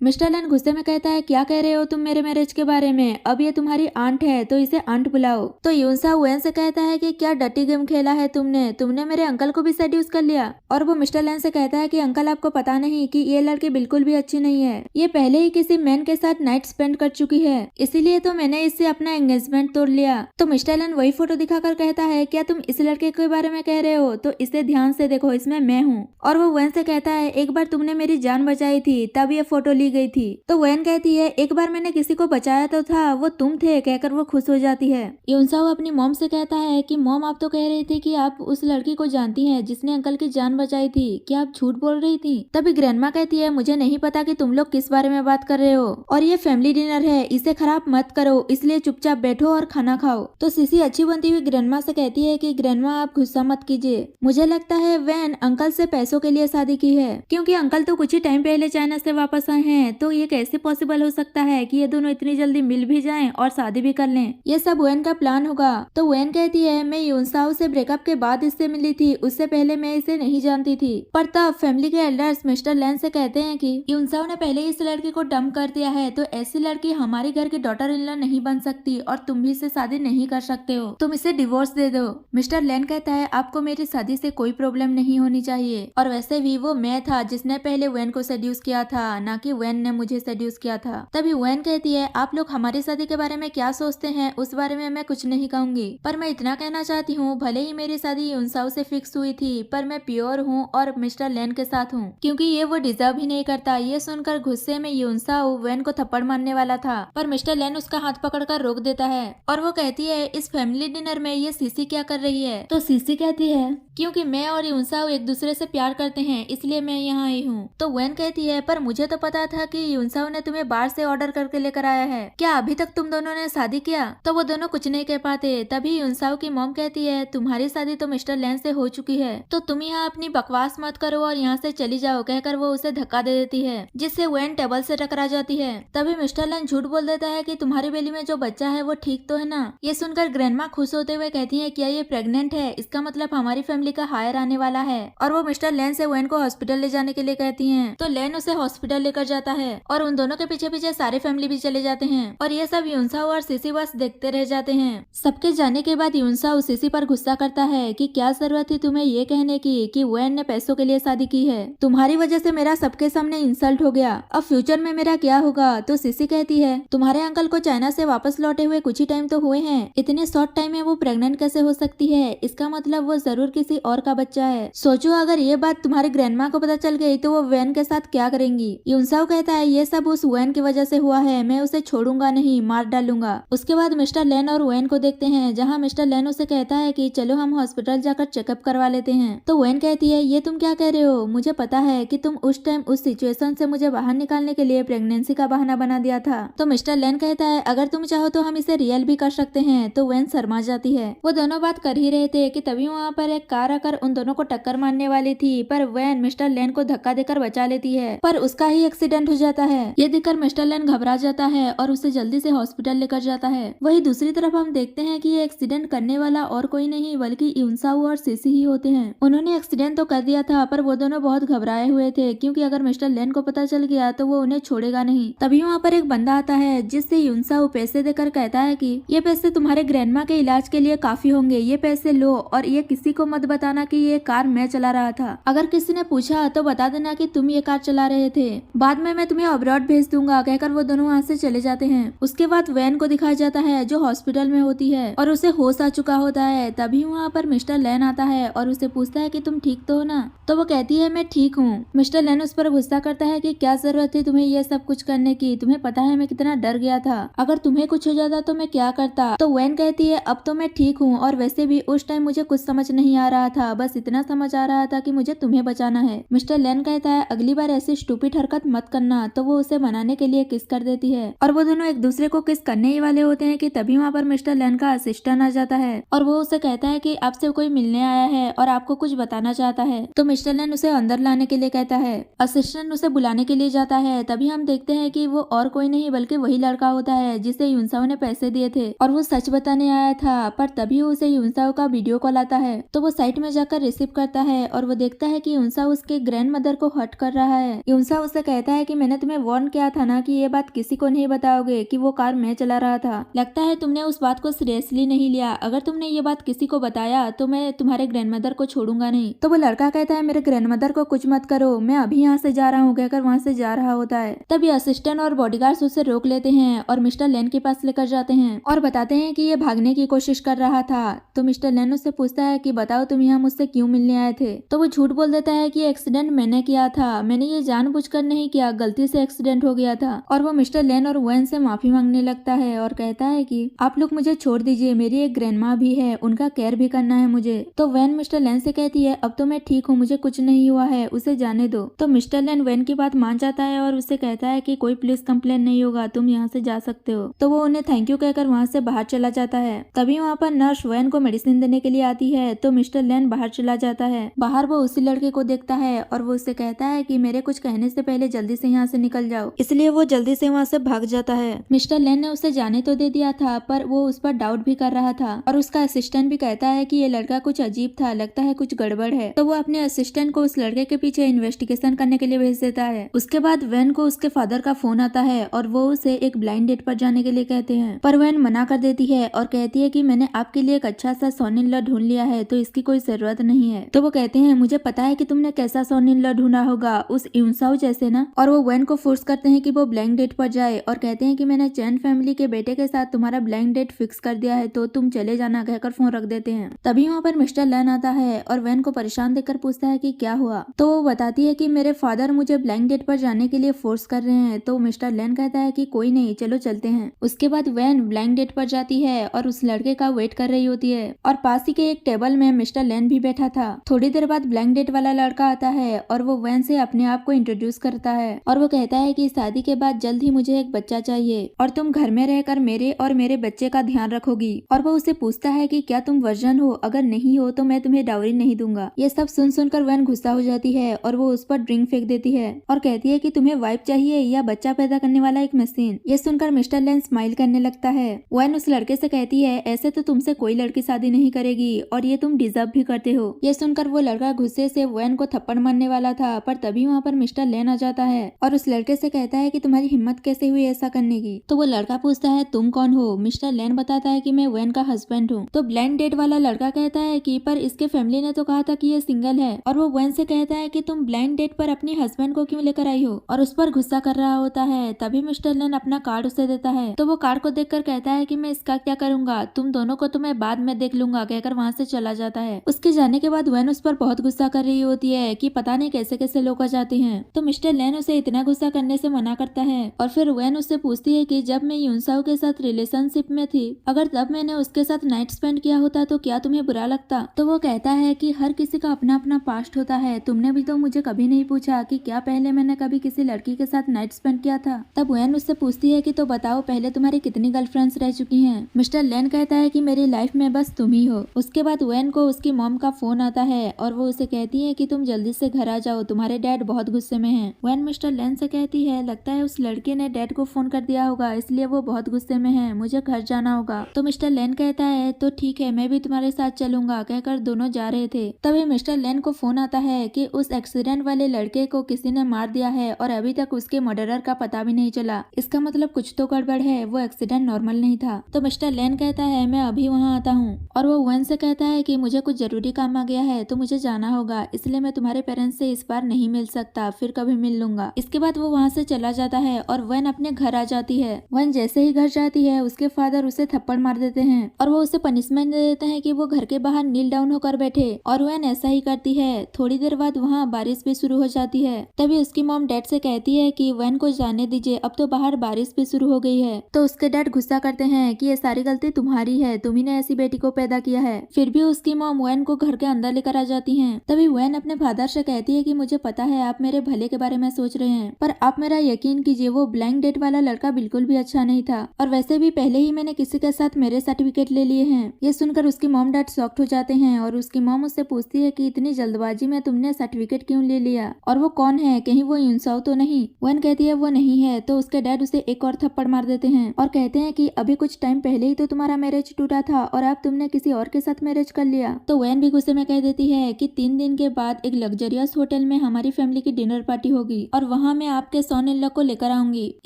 मिस्टर लेन गुस्से में कहता है, क्या कह रहे हो तुम मेरे मैरिज के बारे में? अब ये तुम्हारी आंट है तो इसे आंट बुलाओ। तो यूनसाओ वेन से कहता है कि क्या डर्टी गेम खेला है तुमने मेरे अंकल को भी सेड्यूस कर लिया। और वो मिस्टर लेन से कहता है कि अंकल आपको पता नहीं कि ये लड़की बिल्कुल भी अच्छी नहीं है, ये पहले ही किसी मैन के साथ नाइट स्पेंड कर चुकी है, इसीलिए तो मैंने इससे अपना एंगेजमेंट तोड़ लिया। तो मिस्टर लेन वही फोटो दिखाकर कहता है, क्या तुम इस लड़के के बारे में कह रहे हो? तो इसे ध्यान से देखो, इसमें मैं हूँ। और वो वेन से कहता है, एक बार तुमने मेरी जान बचाई थी तब ये फोटो ली गई थी। तो वेन कहती है, एक बार मैंने किसी को बचाया तो था, वो तुम थे, कहकर वो खुश हो जाती है। यूनसाओ अपनी मॉम से कहता है कि मॉम आप तो कह रही थी कि आप उस लड़की को जानती हैं जिसने अंकल की जान बचाई थी, क्या आप झूठ बोल रही थी? तभी ग्रैंडमा कहती है, मुझे नहीं पता कि तुम लोग किस बारे में बात कर रहे हो, और ये फैमिली डिनर है, इसे खराब मत करो, इसलिए चुपचाप बैठो और खाना खाओ। तो सीसी अच्छी बनती हुई ग्रैंडमा से कहती है कि ग्रैंडमा आप गुस्सा मत कीजिए, मुझे लगता है वैन अंकल से पैसों के लिए शादी की है, क्योंकि अंकल तो कुछ ही टाइम पहले चाइना से वापस आए हैं, तो ये कैसे पॉसिबल हो सकता है कि ये दोनों इतनी जल्दी मिल भी जाएं और शादी भी कर लें? ये सब वैन का प्लान होगा। तो वैन कहती है, मैं यूनसाओ से ब्रेकअप के बाद इससे मिली थी, उससे पहले मैं इसे नहीं जानती थी। पर तब फैमिली के एल्डर्स मिस्टर लेन से कहते हैं कि यूनसाओ ने पहले इस लड़की को डंप कर दिया है, तो ऐसी लड़की हमारे घर की डॉटर इन लॉ नहीं बन सकती और तुम भी इससे शादी नहीं कर सकते हो, तुम इसे डिवोर्स दे दो। मिस्टर लेन कहता है, आपको मेरी शादी से कोई प्रॉब्लम नहीं होनी चाहिए, और वैसे भी वो मैं था जिसने पहले वैन को सेड्यूस किया था, ना कि वैन ने मुझे सेड्यूस किया था। तभी वैन कहती है, आप लोग हमारी शादी के बारे में क्या सोचते हैं उस बारे में मैं कुछ नहीं कहूंगी, पर मैं इतना कहना चाहती हूँ, भले ही मेरी शादी यूनसाओ से फिक्स हुई थी, पर मैं प्योर हूँ और मिस्टर लेन के साथ हूँ, क्योंकि ये वो डिजर्व ही नहीं करता। ये सुनकर गुस्से में यूनसाओ वैन को थप्पड़ मारने वाला था, पर मिस्टर लेन उसका हाथ पकड़कर रोक देता है, और वो कहती है, इस फैमिली डिनर में ये सीसी क्या कर रही है? तो सीसी कहती है, क्योंकि मैं और यूनसाओ एक दूसरे से प्यार करते हैं, इसलिए मैं यहाँ आई हूँ। तो वैन कहती है, पर मुझे तो पता था कि यूनसाओ ने तुम्हें बाहर से ऑर्डर करके लेकर आया है, क्या अभी तक तुम दोनों ने शादी किया? तो वो दोनों कुछ नहीं कह पाते। तभी यूनसाओ की मॉम कहती है, तुम्हारी शादी तो मिस्टर लेन से हो चुकी है, तो तुम यहाँ अपनी बकवास मत करो और यहाँ से चली जाओ, कहकर वो उसे धक्का दे देती है, जिससे वैन टेबल से टकरा जाती है। तभी मिस्टर लेन झूठ बोल देता है कि तुम्हारी बेली में जो बच्चा है वो ठीक तो है ना? ये सुनकर ग्रैंडमा खुश होते हुए कहती है, क्या ये प्रेग्नेंट है? इसका मतलब हमारी फैमिली का हायर आने वाला है। और वो मिस्टर लेन से वैन को हॉस्पिटल ले जाने के लिए कहती है, तो लेन उसे हॉस्पिटल लेकर जाता है, और उन दोनों के पीछे पीछे सारे फैमिली भी चले जाते हैं, और ये सब यूनसाओ और सीसी बस देखते रह जाते हैं। सबके जाने के बाद यूनसाओ सीसी पर गुस्सा करता है कि क्या जरूरत थी तुम्हें ये कहने की कि वैन ने पैसों के लिए शादी की है, तुम्हारी वजह से मेरा सबके सामने इंसल्ट हो गया, अब फ्यूचर में मेरा क्या होगा? तो सीसी कहती है, तुम्हारे अंकल को चाइना से वापस लौटे हुए कुछ ही टाइम तो हुए हैं, इतने शॉर्ट टाइम में वो प्रेग्नेंट कैसे हो सकती है? इसका मतलब वो जरूर किसी और का बच्चा है। सोचो अगर ये बात तुम्हारे ग्रैंडमा को पता चल गई तो वो वैन के साथ क्या करेंगी? यूनसाओ कहता है, ये सब उस वैन की वजह से हुआ है, मैं उसे छोड़ूंगा नहीं, मार डालूंगा। उसके बाद मिस्टर लेन और वैन को देखते हैं, जहाँ मिस्टर लेन उसे कहता है कि चलो हम हॉस्पिटल जाकर चेकअप करवा लेते हैं। तो वैन कहती है, ये तुम क्या कह रहे हो? मुझे पता है कि तुम उस टाइम उस सिचुएशन से मुझे बाहर निकालने के लिए प्रेगनेंसी का बहाना बना दिया था। तो मिस्टर लेन कहता है, अगर तुम चाहो तो हम इसे रियल भी कर सकते हैं। तो वैन शर्मा जाती है। वो दोनों बात कर ही रहे थे कि तभी वहाँ पर एक कार आकर उन दोनों को टक्कर मारने वाली थी, पर वैन मिस्टर लेन को धक्का देकर बचा लेती है, पर उसका ही एक्सीडेंट हो जाता है। ये देखकर मिस्टर लेन घबरा जाता है और उसे जल्दी से हॉस्पिटल लेकर जाता है। वही दूसरी तरफ हम देखते हैं कि ये एक्सीडेंट करने वाला और कोई नहीं बल्कि यूनसाओ और सीसी ही होते हैं। उन्होंने एक्सीडेंट तो कर दिया था, पर वो दोनों बहुत घबराए हुए थे, क्योंकि अगर मिस्टर लेन को पता चल गया तो वो उन्हें छोड़ेगा नहीं। तभी वहाँ पर एक बंदा आता है, जिससे यूनसाओ पैसे देकर कहता है कि ये पैसे तुम्हारे ग्रैंडमा के इलाज के लिए काफी होंगे, ये पैसे लो, और ये किसी को मत बताना कि ये कार मैं चला रहा था। अगर किसी ने पूछा तो बता देना कि तुम ये कार चला रहे थे, बाद में मैं तुम्हें अब्रॉड भेज दूंगा, कहकर वो दोनों वहाँ से चले जाते हैं। उसके बाद वैन को दिखाया जाता है जो हॉस्पिटल में होती है और उसे होश आ चुका होता है। तभी वहाँ पर मिस्टर लेन आता है और उसे पूछता है कि तुम ठीक तो हो ना? तो वो कहती है मैं ठीक हूँ। मिस्टर लेन उस पर गुस्सा करता है कि क्या जरूरत थी तुम्हें ये सब कुछ करने की, तुम्हें पता है मैं कितना डर गया था, अगर तुम्हें कुछ हो जाता तो मैं क्या करता। तो वैन कहती है अब तो मैं ठीक हूँ, और वैसे भी उस टाइम मुझे कुछ समझ नहीं आ रहा था, बस इतना समझ आ रहा था कि मुझे तुम्हें बचाना है। मिस्टर लेन कहता है अगली बार ऐसी स्टूपिड हरकत मत करना। तो वो उसे मनाने के लिए किस कर देती है और वो दोनों एक दूसरे को किस करने ही वाले होते हैं कि तभी वहाँ पर मिस्टर लेन का असिस्टेंट आ जाता है और वो उसे कहता है कि आपसे कोई मिलने आया है और आपको कुछ बताना चाहता है। तो मिस्टर लेन उसे अंदर लाने के लिए कहता है। असिस्टेंट उसे बुलाने के लिए जाता है। तभी हम देखते हैं कि वो और कोई नहीं बल्कि वही लड़का होता है जिसे यूनसाओ ने पैसे दिए थे और वो सच बताने आया था, पर तभी उसे यूनसाओ का वीडियो कॉल आता है। तो वो साइट में जाकर रिसीव करता है और वो देखता है कि यूनसाओ उसके ग्रैंड मदर को हर्ट कर रहा है। यूनसा उससे कहता है कि मैंने तुम्हें वार्न किया था ना कि ये बात किसी को नहीं बताओगे कि वो कार मैं चला रहा था। लगता है तुमने उस बात को सीरियसली नहीं लिया। अगर तुमने ये बात किसी को बताया तो मैं तुम्हारे ग्रैंडमदर को छोड़ूंगा नहीं। तो वो लड़का कहता है मेरे ग्रैंडमदर को कुछ मत करो, मैं अभी यहाँ से जा रहा हूँ, कहकर वहाँ से जा रहा होता है। तभी असिस्टेंट और बॉडीगार्ड्स उसे रोक लेते हैं और मिस्टर लेन के पास लेकर जाते हैं और बताते हैं कि ये भागने की कोशिश कर रहा था। तो मिस्टर लेन उससे पूछता है कि बताओ तुम यहाँ मुझसे क्यों मिलने आए थे। तो वो झूठ बोल देता है कि एक्सीडेंट मैंने किया था, मैंने ये जानबूझकर नहीं किया, गलती से एक्सीडेंट हो गया था। और वो मिस्टर लेन और वैन से माफी मांगने लगता है और कहता है कि आप लोग मुझे छोड़ दीजिए, मेरी एक ग्रैंडमा भी है, उनका केयर भी करना है मुझे। तो वैन मिस्टर लेन से कहती है अब तो मैं ठीक हूँ, मुझे कुछ नहीं हुआ है, उसे जाने दो। तो मिस्टर लेन वैन की बात मान जाता है और उससे कहता है कि कोई पुलिस कंप्लेन नहीं होगा, तुम यहाँ से जा सकते हो। तो वो उन्हें थैंक यू कहकर वहाँ से बाहर चला जाता है। तभी वहाँ पर नर्स वैन को मेडिसिन देने के लिए आती है। तो मिस्टर लेन बाहर चला जाता है। बाहर वो उसी लड़के को देखता है और वो उससे कहता है कि मेरे कुछ कहने से पहले जल्दी से यहाँ से निकल जाओ, इसलिए वो जल्दी से वहाँ से भाग जाता है। मिस्टर लेन ने उसे जाने तो दे दिया था पर वो उस पर डाउट भी कर रहा था और उसका असिस्टेंट भी कहता है कि ये लड़का कुछ अजीब था, लगता है कुछ गड़बड़ है। तो वो अपने असिस्टेंट को उस लड़के के पीछे इन्वेस्टिगेशन करने के लिए भेज देता है। उसके बाद वैन को उसके फादर का फोन आता है और वो उसे एक ब्लाइंड डेट पर जाने के लिए कहते हैं, पर वैन मना कर देती है और कहती है कि मैंने आपके लिए एक अच्छा सा सन इन लॉ ढूंढ लिया है, तो इसकी कोई जरूरत नहीं है। तो वो कहते हैं मुझे पता है कि तुमने कैसा सन इन लॉ ढूंढा होगा, उस यूनसाओ जैसे ना। और वो वैन को फोर्स करते हैं कि वो ब्लाइंड डेट पर जाए और कहते हैं कि मैंने चैन फैमिली के बेटे के साथ तुम्हारा ब्लाइंड डेट फिक्स कर दिया है, तो तुम चले जाना, कहकर फोन रख देते हैं। तभी वहाँ पर मिस्टर लेन आता है और वैन को परेशान देखकर पूछता है कि क्या हुआ। तो वो बताती है कि मेरे फादर मुझे ब्लाइंड डेट पर जाने के लिए फोर्स कर रहे हैं। तो मिस्टर लेन कहता है कि कोई नहीं, चलो चलते हैं। उसके बाद वैन ब्लाइंड डेट पर जाती है और उस लड़के का वेट कर रही होती है और पास ही के एक टेबल में मिस्टर लेन भी बैठा था। थोड़ी देर बाद ब्लाइंड डेट वाला लड़का आता है और वो वैन से अपने आप को इंट्रोड्यूस करता है और वो कहता है कि शादी के बाद जल्द ही मुझे एक बच्चा चाहिए और तुम घर में रहकर मेरे और मेरे बच्चे का ध्यान रखोगी। और वो उसे पूछता है कि क्या तुम वर्जन हो, अगर नहीं हो तो मैं तुम्हें डाउरी नहीं दूंगा। ये सब सुन सुनकर वैन गुस्सा हो जाती है और वो उस पर ड्रिंक फेंक देती है और कहती है कि तुम्हें वाइफ चाहिए या बच्चा पैदा करने वाला एक मशीन। ये सुनकर मिस्टर लेन स्माइल करने लगता है। वैन उस लड़के से कहती है ऐसे तो तुमसे कोई लड़की शादी नहीं करेगी और ये तुम डिजर्व भी करते हो। ये सुनकर वो लड़का गुस्से से वैन को थप्पड़ मारने वाला था, पर तभी वहाँ पर मिस्टर लेन आ जाता है और उस लड़के से कहता है कि तुम्हारी हिम्मत कैसे हुई ऐसा करने की। तो वो लड़का पूछता है तुम कौन हो। मिस्टर लेन बताता है कि मैं वैन का हस्बैंड हूँ। तो ब्लाइंड डेट वाला लड़का कहता है कि पर इसके फैमिली ने तो कहा था कि ये सिंगल है। और वो वैन से कहता है कि तुम ब्लाइंड डेट पर अपने हस्बैंड को क्यों लेकर आई हो, और उस पर गुस्सा कर रहा होता है। तभी मिस्टर लेन अपना कार्ड उसे देता है। तो वो कार्ड को देखकर कहता है कि मैं इसका क्या करूंगा, तुम दोनों को तो मैं बाद में देख लूंगा, कहकर वहाँ से चला जाता है। उसके जाने के बाद वैन उस पर बहुत गुस्सा कर रही होती है कि पता नहीं कैसे कैसे लोग आ जाते हैं। तो मिस्टर लेन उसे इतना गुस्सा करने से मना करता है और फिर वैन उससे पूछती है कि जब मैं यूनसाओ के साथ रिलेशनशिप में थी, अगर तब मैंने उसके साथ नाइट स्पेंड किया होता तो क्या तुम्हें बुरा लगता। तो वो कहता है कि हर किसी का अपना अपना पास्ट होता है, तुमने भी तो मुझे कभी नहीं पूछा कि क्या पहले मैंने कभी किसी लड़की के साथ नाइट स्पेंड किया था। तब वैन उससे पूछती है कि तो बताओ पहले तुम्हारी कितनी गर्लफ्रेंड्स रह चुकी हैं। मिस्टर लेन कहता है कि मेरी लाइफ में बस तुम ही हो। उसके बाद वैन को उसकी मॉम का फोन आता है और वो उसे कहती है कि तुम जल्दी से घर आ जाओ, तुम्हारे डैड बहुत गुस्से में हैं। वैन मिस्टर लेन से कहती है लगता है उस लड़के ने डैड को फोन कर दिया होगा, इसलिए वो बहुत गुस्से में है, मुझे घर जाना होगा। तो मिस्टर लेन कहता है तो ठीक है, मैं भी तुम्हारे साथ चलूंगा, कहकर दोनों जा रहे थे। तभी मिस्टर लेन को फोन आता है कि उस एक्सीडेंट वाले लड़के को किसी ने मार दिया है और अभी तक उसके मर्डरर का पता भी नहीं चला। इसका मतलब कुछ तो गड़बड़ है, वो एक्सीडेंट नॉर्मल नहीं था। तो मिस्टर लेन कहता है मैं अभी वहाँ आता हूँ। और वो वैन से कहता है कि मुझे कुछ जरूरी काम आ गया है तो मुझे जाना होगा, इसलिए मैं तुम्हारे पेरेंट्स से इस बार नहीं मिल सकता, फिर कभी मिल लूंगा। इसके बाद वो वहाँ से चला जाता है और वैन अपने घर आ जाती है। वैन जैसे ही घर जाती है उसके फादर उसे थप्पड़ मार देते हैं और वो उसे पनिशमेंट दे देते हैं कि वो घर के बाहर नील डाउन होकर बैठे, और वैन ऐसा ही करती है। थोड़ी देर बाद वहाँ बारिश भी शुरू हो जाती है। तभी उसकी मॉम डैड से कहती है कि वैन को जाने दीजिए, अब तो बाहर बारिश भी शुरू हो गई है। तो उसके डैड गुस्सा करते हैं कि ये सारी गलती तुम्हारी है, तुम्ही ने ऐसी बेटी को पैदा किया है। फिर भी उसकी मॉम वैन को घर के अंदर लेकर आ जाती हैं। तभी वैन अपने फादर से कहती है कि मुझे पता है आप मेरे भले के बारे में सोच रहे हैं, पर आप मेरा यकीन कीजिए वो ब्लाइंड डेट वाला लड़का बिल्कुल भी अच्छा नहीं था, और वैसे भी पहले ही मैंने किसी के साथ मेरे सर्टिफिकेट ले लिए हैं। ये सुनकर उसकी मॉम डैड शॉक्ड हो जाते हैं और उसकी मॉम उससे पूछती है कि इतनी जल्दबाजी में तुमने सर्टिफिकेट क्यों ले लिया, और वो कौन है, कहीं वो यूनसाओ तो नहीं। वैन कहती है वो नहीं है। तो उसके डैड उसे एक और थप्पड़ मार देते हैं और कहते हैं कि अभी कुछ टाइम पहले ही तो तुम्हारा मैरिज टूटा था और अब तुमने किसी और के साथ मैरिज कर लिया। तो वैन भी गुस्से में कह देती है कि 3 दिन के बाद एक लग्जरियस होटल में हमारी फैमिली की डिनर पार्टी होगी और वहाँ मैं आपके सन इन लॉ को लेकर आऊंगी।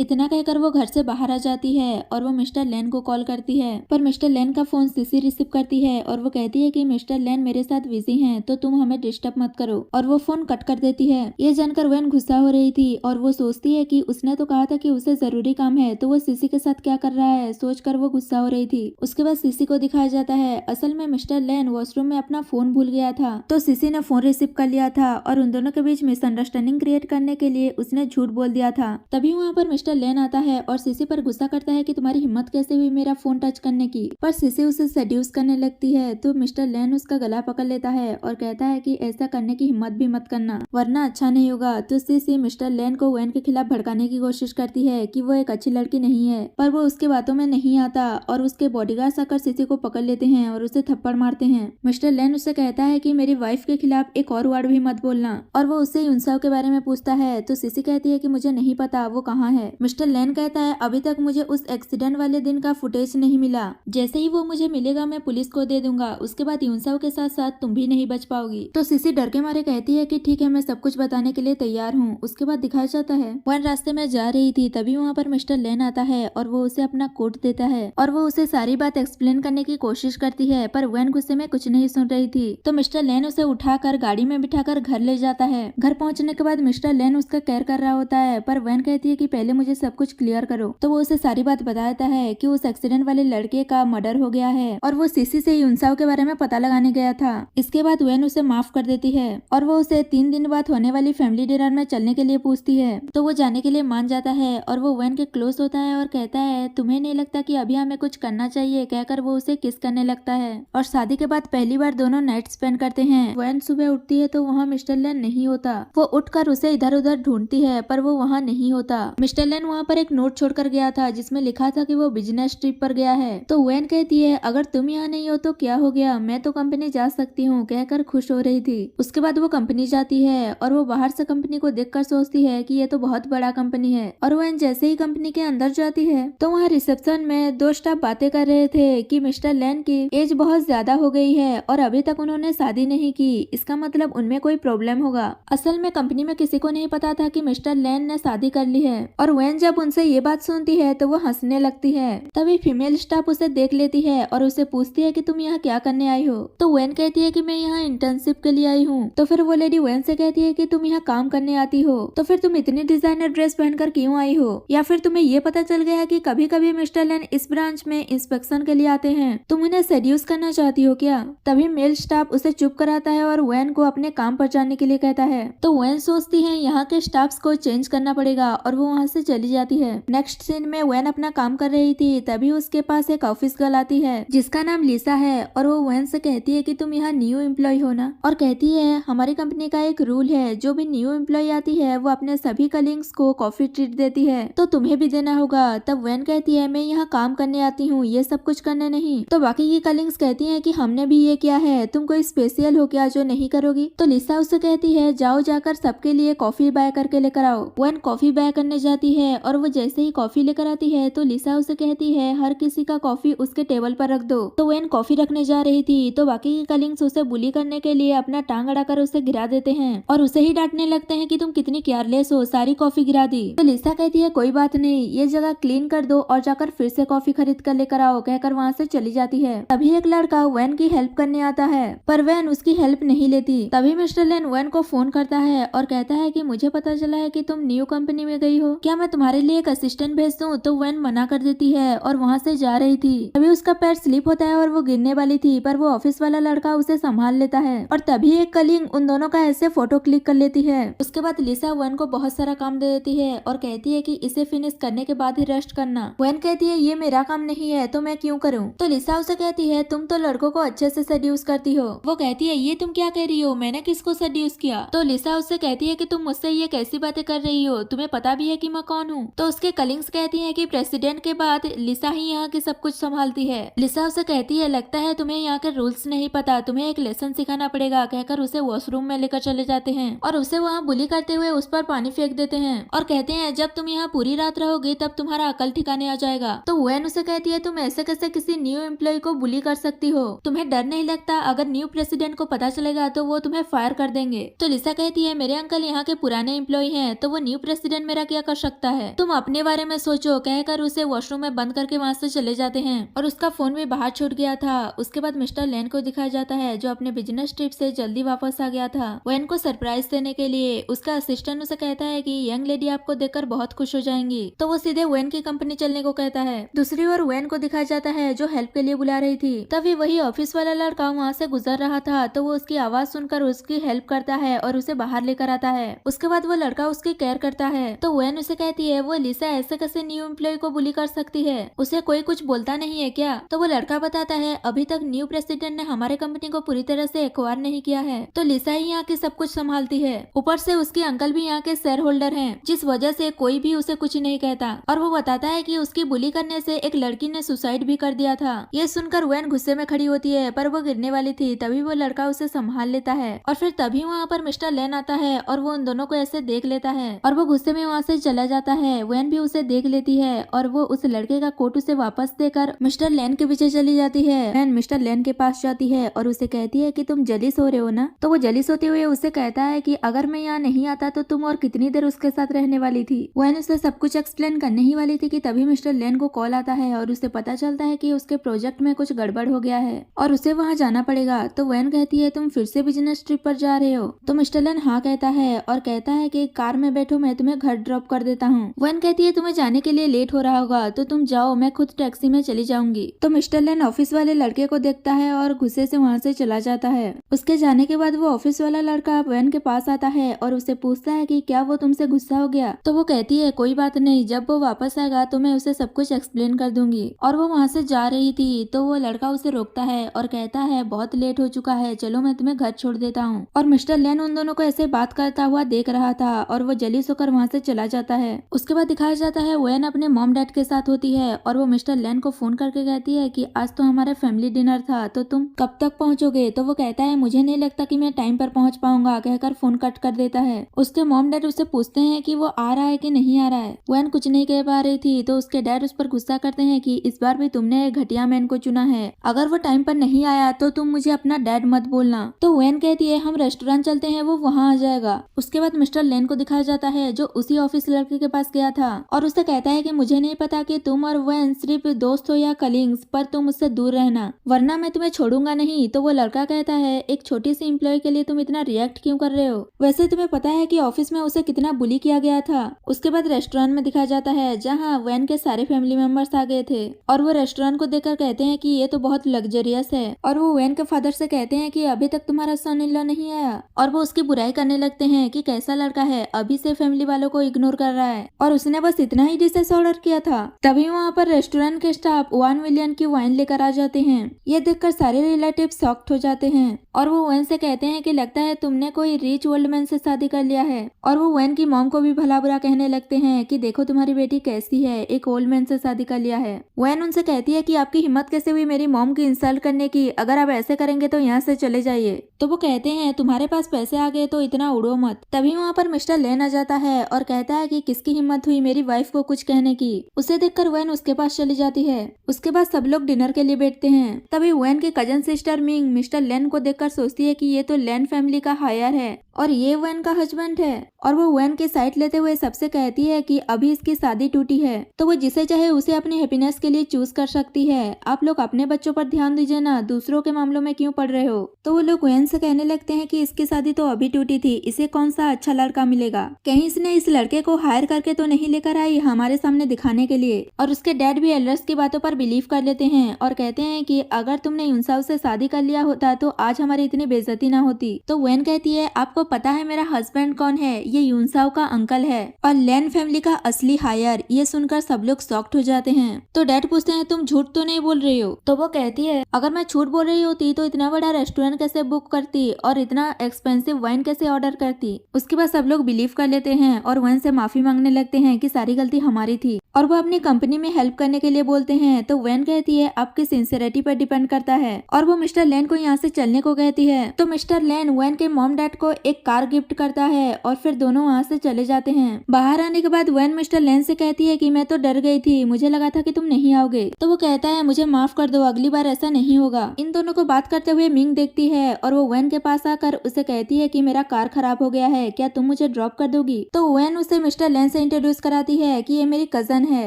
इतना कहकर वो घर से बाहर आ जाती है और वो मिस्टर लेन को कॉल करती है, पर मिस्टर लेन का फोन सीसी रिसीव करती है और वो कहती है कि मिस्टर लेन मेरे साथ बिजी हैं, तो तुम हमें डिस्टर्ब मत करो, और वो फोन कट कर देती है। ये जानकर वैन गुस्सा हो रही थी और वो सोचती है कि उसने तो कहा था कि उसे जरूरी काम है, तो वो सीसी के साथ क्या कर रहा है, सोचकर वो गुस्सा हो रही थी। उसके बाद सीसी को दिखाया जाता है असल में मिस्टर लेन वॉशरूम में अपना फोन भूल गया था, तो सीसी ने फोन रिसीव कर लिया था और उन दोनों के बीच मिसअंडरस्टैंडिंग क्रिएट करने के लिए उसने झूठ बोल दिया था। तभी वहाँ पर मिस्टर लेन आता है और सीसी पर गुस्सा करता है कि तुम्हारी हिम्मत कैसे हुई मेरा फोन टच करने की, पर सीसी उसे सेड्यूस करने लगती है। तो मिस्टर लेन उसका गला पकड़ लेता है और कहता है कि ऐसा करने की हिम्मत भी मत करना वरना अच्छा नहीं होगा। तो सीसी मिस्टर लेन को वैन के खिलाफ भड़काने की कोशिश करती है कि वो एक अच्छी लड़की नहीं है, पर वो उसके बातों में नहीं आता और उसके बॉडीगार्ड्स आकर सीसी को पकड़ लेते हैं और उसे थप्पड़ मारते हैं। मिस्टर लेन उससे कहता है कि मेरी वाइफ के खिलाफ एक और वर्ड भी मत बोलना, और वो उससे यूनसाओ के बारे में पूछता है। तो सीसी कहती है कि मुझे नहीं पता वो कहाँ है। मिस्टर लेन कहता है अभी तक मुझे उस एक्सीडेंट वाले दिन का फुटेज नहीं मिला, जैसे ही वो मुझे मिलेगा मैं पुलिस को दे दूंगा, उसके बाद यूनसाओ के साथ साथ तुम भी नहीं बच पाओगी। तो सीसी डर के मारे कहती है कि ठीक है मैं सब कुछ बताने के लिए तैयार हूँ। उसके बाद दिखाया जाता है वैन रास्ते में जा रही थी, तभी वहाँ पर मिस्टर लेन आता है और वो उसे अपना कोट देता है और वो उसे सारी बात एक्सप्लेन करने की कोशिश करती है, पर वैन गुस्से में कुछ नहीं सुन रही थी। तो मिस्टर लेन उसे उठाकर गाड़ी में बिठाकर घर ले जाता है। घर पहुंचने के बाद मिस्टर लेन उसका केयर कर रहा होता है, पर वैन कहती है कि पहले मुझे सब कुछ क्लियर करो। तो वो उसे सारी बात बताता है कि उस एक्सीडेंट वाले लड़के का मर्डर हो गया है और वो सीसी से यूनसाओ के बारे में पता लगाने गया था। इसके बाद वैन उसे माफ कर देती है और वो उसे 3 दिन बाद होने वाली फैमिली डिनर में चलने के लिए पूछती है। तो वो जाने के लिए मान जाता है और वो वैन के क्लोज होता है और कहता है तुम्हें नहीं लगता कि अभी हमें कुछ करना चाहिए, कहकर वो उसे किस करने लगता है और शादी के बाद पहली बार दोनों नाइट स्पेंड करते हैं। वैन सुबह उठती है तो वहाँ मिस्टर लेन नहीं होता। वो उठकर उसे इधर उधर ढूंढती है पर वो वहाँ नहीं होता। मिस्टर लेन वहाँ पर एक नोट छोड़कर गया था जिसमें लिखा था कि वो बिजनेस ट्रिप पर गया है। तो वैन कहती है अगर तुम यहाँ नहीं हो तो क्या हो गया, मैं तो कंपनी जा सकती हूँ, कहकर खुश हो रही थी। उसके बाद वो कंपनी जाती है और वो बाहर से कंपनी को देखकर सोचती है कि ये तो बहुत बड़ा कंपनी है। और वैन जैसे ही कंपनी के अंदर जाती है तो वहाँ रिसेप्शन में 2 स्टाफ बातें कर रहे थे कि मिस्टर लेन की एज बहुत ज्यादा हो गई है और अभी तक उन्होंने शादी नहीं की, इसका मतलब उनमें कोई प्रॉब्लम होगा। असल में कंपनी में किसी को नहीं पता था कि मिस्टर लेन ने शादी कर ली है और वैन जब उनसे ये बात सुनती है तो वो हंसने लगती है। तभी फीमेल स्टाफ उसे देख लेती है और उसे पूछती है कि तुम यहाँ क्या करने आई हो। तो वैन कहती है कि मैं यहाँ इंटर्नशिप के लिए आई हूँ। तो फिर वो लेडी वैन से कहती है कि तुम यहाँ काम करने आती हो, तो फिर तुम इतनी डिजाइनर ड्रेस पहनकर क्यों आई हो, या फिर तुम्हें ये पता चल गया कि कभी कभी मिस्टर लेन इस ब्रांच में इंस्पेक्शन के लिए आते हैं, तुम उन्हें सेड्यूस करना चाहती हो क्या। तभी मेल स्टाफ उसे चुप कराता है और वैन को अपने काम पर जाने के लिए कहता है। तो वैन सोचती है यहाँ के स्टाफ्स को चेंज करना पड़ेगा और वो वहाँ से चली जाती है। नेक्स्ट सीन में वैन अपना काम कर रही थी, तभी उसके पास एक ऑफिस गर्ल आती है जिसका नाम लिसा है और वो वैन से कहती है कि तुम यहाँ न्यू एम्प्लॉय हो ना, और कहती है हमारी कंपनी का एक रूल है जो भी न्यू एम्प्लॉय आती है वो अपने सभी कलीग्स को कॉफी ट्रीट देती है, तो तुम्हें भी देना होगा। तब वैन कहती है मैं यहाँ काम करने आती हूँ, ये सब कुछ करने नहीं। तो बाकी की कलीग्स कहती है कि हमने भी ये किया है, तुम कोई स्पेशल हो क्या जो नहीं करोगी। तो लिसा उससे कहती है जाओ जाकर सबके लिए कॉफी बाय करके लेकर आओ। वैन कॉफी बाय करने जाती है और वो जैसे ही कॉफी लेकर आती है तो लिसा उसे कहती है हर किसी का कॉफी उसके टेबल पर रख दो। तो वैन कॉफी रखने जा रही थी तो बाकी के कलीग्स उसे बुली करने के लिए अपना टांग अड़ाकर उसे गिरा देते हैं और उसे ही डांटने लगते हैं कि तुम कितनी केयरलेस हो, सारी कॉफी गिरा दी। तो लिसा कहती है कोई बात नहीं, ये जगह क्लीन कर दो और जाकर फिर से कॉफी खरीद कर लेकर आओ, कहकर वहाँ से चली जाती है। तभी एक लड़का वैन की हेल्प करने आता है पर वैन उसकी हेल्प नहीं लेती। तभी मिस्टर लेन वैन को फोन करता है और कहता है कि मुझे पता चला है कि तुम न्यू कंपनी में गई हो, क्या मैं तुम्हारे लिए एक असिस्टेंट भेज दूं। तो वैन मना कर देती है और वहाँ से जा रही थी। तभी उसका पैर स्लिप होता है और वो गिरने वाली थी, पर वो ऑफिस वाला लड़का उसे संभाल लेता है और तभी एक कलीग उन दोनों का ऐसे फोटो क्लिक कर लेती है। उसके बाद लिसा वैन को बहुत सारा काम दे देती है और कहती है कि इसे फिनिश करने के बाद ही रेस्ट करना। वैन कहती है ये मेरा काम नहीं है तो मैं क्यों करूं। तो लिसा उसे कहती है तुम तो लड़कों को अच्छे से सेड्यूस करती हो। वो कहती है ये तुम क्या कह रही हो, मैंने किसको सेड्यूस किया। तो लिसा उससे कहती है कि तुम मुझसे ये कैसी बातें कर रही हो, तुम्हें पता भी है कि मैं कौन हूँ। तो उसके कलीग्स कहती है कि प्रेसिडेंट के बाद लिसा ही यहाँ की सब कुछ संभालती है। लिसा उसे कहती है लगता है तुम्हें यहाँ के रूल्स नहीं पता, तुम्हें एक लेसन सिखाना पड़ेगा, कहकर उसे वॉशरूम में लेकर चले जाते हैं और उसे वहाँ बुली करते हुए उस पर पानी फेंक देते हैं और कहते हैं जब तुम यहाँ पूरी रात रहोगे तब तुम्हारा अकल ठिकाने आ जाएगा। तो वैन उसे कहती है तुम ऐसे कैसे किसी न्यू एम्प्लॉय को बुली कर सकती हो, तुम्हें डर नहीं लगता, अगर न्यू प्रेसिडेंट को पता चलेगा तो वो तुम्हें फायर कर देंगे। तो लिसा कहती है मेरे अंकल यहाँ के पुराने एम्प्लॉय हैं, तो वो न्यू प्रेसिडेंट मेरा क्या कर सकता है, तुम अपने बारे में सोचो, कहकर उसे वॉशरूम में बंद करके वहाँ से चले जाते हैं और उसका फोन भी बाहर छूट गया था। उसके बाद मिस्टर लेन को दिखाया जाता है जो अपने बिजनेस ट्रिप से जल्दी वापस आ गया था। वेन को सरप्राइज देने के लिए उसका असिस्टेंट उसे कहता है कि यंग लेडी आपको देखकर बहुत खुश हो जाएंगी, तो वो सीधे वेन की कंपनी चलने को कहता है। दूसरी ओर वेन को दिखाया जाता है जो हेल्प के लिए बुला रही थी। तभी वही ऑफिस वाला लड़का वहाँ से गुजर रहा था, तो वो उसकी आवाज सुनकर उसकी हेल्प करता है और उसे बाहर लेकर आता है। उसके बाद वो लड़का उसकी केयर करता है, तो वेन उसे कहती है वो लिसा ऐसे कैसे न्यू एम्प्लॉय को बुली कर सकती है, उसे कोई कुछ बोलता नहीं है क्या। तो वो लड़का बताता है अभी तक न्यू प्रेसिडेंट ने हमारे कंपनी को पूरी तरह से एक्वायर नहीं किया है, तो लिसा ही यहाँ की सब कुछ संभालती है। ऊपर से उसके अंकल भी यहाँ के शेयर होल्डर हैं, जिस वजह से कोई भी उसे कुछ नहीं कहता। और वो बताता है कि उसकी बुली करने से एक लड़की ने सुसाइड भी कर दिया था। ये सुनकर वेन गुस्से में खड़ी होती है, पर वो गिरने वाली थी, तभी वो लड़का उसे संभाल लेता है। और फिर तभी वहाँ पर मिस्टर लेन आता है और वो उन दोनों को ऐसे देख लेता है और वो गुस्से में वहाँ से चला जाता है। वेन भी उसे देख लेती है और वो उस लड़के का कोट उसे वापस देकर मिस्टर लेन के पीछे चली जाती है। वेन मिस्टर लेन के पास जाती है और उसे कहती है कि तुम जलीस हो रहे हो ना। तो वो जलीस होते हुए उसे कहता है कि अगर मैं यहाँ नहीं आता तो तुम और कितनी देर उसके साथ रहने वाली थी। वेन उसे सब कुछ एक्सप्लेन करने ही वाली थी कि तभी मिस्टर लेन को कॉल आता है और उसे पता चलता है कि उसके प्रोजेक्ट में कुछ गड़बड़ हो गया है और उसे वहाँ जाना पड़ेगा। तो वेन कहती है तुम फिर से बिजनेस ट्रिप पर जा रहे हो। तो मिस्टर लेन हाँ कहता है और कहता है कि कार में बैठो, मैं तुम्हें घर ड्रॉप कर देता हूँ। वेन कहती है तुम्हें जाने के लिए लेट हो रहा होगा, तो तुम जाओ, मैं खुद टैक्सी में चली जाऊंगी। तो मिस्टर लेन ऑफिस वाले लड़के को देखता है और गुस्से से वहाँ से चला जाता है। उसके जाने के बाद वो ऑफिस वाला लड़का वेन के पास आता है और उसे पूछता है कि क्या वो तुमसे गुस्सा हो गया। तो वो कहती है कोई बात नहीं, जब वो वापस आएगा तो मैं उसे सब कुछ एक्सप्लेन कर दूंगी। और वो वहाँ से जा रही थी तो वो लड़का उसे रोकता है और कहता है बहुत लेट हो चुका है, चलो मैं तुम्हें घर छोड़ देता हूँ। और मिस्टर लेन उन दोनों को ऐसे बात करता हुआ देख रहा था और वो जलीस होकर वहाँ से चला जाता है। उसके बाद दिखाया जाता है वेन अपने मॉम डैड के साथ होती है और वो मिस्टर लेन को फोन करके कहती है कि आज तो हमारा फैमिली डिनर था, तो तुम कब तक पहुँचोगे। तो वो कहता है मुझे नहीं लगता कि मैं टाइम पर पहुँच पाऊंगा, कहकर फोन कट कर देता है। उसके मॉम डैड उससे पूछते हैं कि वो आ रहा है कि नहीं आ रहा है। वेन कुछ नहीं कह पा रही थी, तो उसके डैड उस पर गुस्सा करते हैं कि इस बार भी तुमने एक घटिया मैन को चुना है, अगर वो टाइम पर नहीं आया तो तुम मुझे अपना डैड मत बोलना। तो वेन कहती है हम रेस्टोरेंट चलते हैं, वो वहाँ आ जाएगा। उसके बाद मिस्टर लेन को दिखाया जाता है जो उसी ऑफिस लड़के के पास गया था और उसे कहता है कि मुझे नहीं पता कि तुम और वेन सिर्फ दोस्त हो या कलीग्स, पर तुम मुझसे दूर रहना वरना मैं तुम्हें छोड़ूंगा नहीं। तो वो लड़का कहता है एक छोटी सी एम्प्लॉय के लिए तुम इतना रिएक्ट क्यों कर रहे हो, वैसे तुम्हें पता है कि ऑफिस में उसे कितना बुली किया गया था। उसके बाद रेस्टोरेंट में दिखाया जाता है जहाँ वेन के सारे फैमिली मेंबर्स आ गए थे और वो रेस्टोरेंट को देखकर कहते हैं कि ये तो बहुत लग्जरियस है। और वो वेन के फादर से कहते हैं कि अभी तक तुम्हारा सन इन लॉ नहीं आया और वो उसकी बुराई करने लगते हैं कि कैसा लड़का है, अभी से फैमिली वालों को इग्नोर कर रहा है और उसने बस इतना ही डिशेस ऑर्डर किया था। तभी वहाँ पर रेस्टोरेंट के स्टाफ 1 मिलियन की वाइन लेकर आ जाते हैं। ये देखकर सारे रिलेटिव शॉक्ड हो जाते हैं और वो वेन से कहते हैं कि लगता है तुमने कोई रिच ओल्ड मैन से शादी कर लिया है। और वो वेन की मॉम को भी भला बुरा कहने लगते हैं कि देखो तुम्हारी बेटी कैसी है, एक ओल्ड मैन से शादी कर लिया है। वेन उनसे कहती है कि आपकी हिम्मत कैसे हुई मेरी मॉम की इंसल्ट करने की, अगर आप ऐसे करेंगे तो यहाँ से चले जाइए। तो वो कहते हैं तुम्हारे पास पैसे आ गए तो इतना उड़ो मत। तभी वहाँ पर मिस्टर लेन आ जाता है और कहता है कि किसकी हिम्मत हुई मेरी वाइफ को कुछ कहने की। उसे देखकर वेन उसके पास चली जाती है। उसके बाद सब लोग डिनर के लिए बैठते हैं। तभी वेन की कजन सिस्टर मिंग मिस्टर लेन को देखकर सोचती है कि ये तो लेन फैमिली का हायर है और ये वेन का हस्बैंड है। और वो वेन की साइड लेते हुए सबसे कहती है कि अभी इसकी शादी टूटी है तो वो जिसे चाहे उसे अपनी हैप्पीनेस के लिए चूज कर सकती है। आप लोग अपने बच्चों पर ध्यान दीजिए ना, दूसरों के मामलों में क्यों पड़ रहे हो। तो वो लोग वेन से कहने लगते हैं कि इसकी शादी तो अभी टूटी थी, इसे कौन सा अच्छा लड़का मिलेगा, कहीं इसने इस लड़के को हायर करके तो नहीं लेकर आई हमारे सामने दिखाने के लिए। और उसके डैड भी एल्डर्स की बातों पर बिलीव कर लेते हैं और कहते हैं कि अगर तुमने यूनसाव से शादी कर लिया होता तो आज हमारी इतनी बेइज्जती ना होती। तो वेन कहती है आपको पता है मेरा हस्बैंड कौन है, ये यूनसाव का अंकल है और लेन फैमिली का असली हायर। ये सुनकर सब लोग शॉक्ड हो जाते हैं। तो डैड पूछते हैं तुम झूठ तो नहीं बोल रही हो। तो वो कहती है अगर मैं झूठ बोल रही होती तो इतना बड़ा रेस्टोरेंट कैसे बुक करती और इतना एक्सपेंसिव वाइन कैसे ऑर्डर करती। उसके बाद सब लोग बिलीव कर लेते हैं और वेन से माफी मांगने लगते हैं कि सारी गलती हमारी थी और वो अपनी कंपनी में हेल्प करने के लिए बोलते हैं। तो वेन कहती है आपकी सिंसियरिटी पर डिपेंड करता है और वो मिस्टर लेन को यहाँ से चलने को कहती है। तो मिस्टर लेन वेन के मॉम डैड को एक कार गिफ्ट करता है और फिर दोनों वहाँ से चले जाते हैं। बाहर आने के बाद वैन मिस्टर लेन से कहती है कि मैं तो डर गई थी, मुझे लगा था कि तुम नहीं आओगे। तो वो कहता है मुझे माफ कर दो, अगली बार ऐसा नहीं होगा। इन दोनों को बात करते हुए मिंग देखती है और वो वैन के पास आकर उसे कहती है कि मेरा कार खराब हो गया है, क्या तुम मुझे ड्रॉप कर दोगी। तो वैन उसे मिस्टर लेन से इंट्रोड्यूस कराती है कि ये मेरी कजन है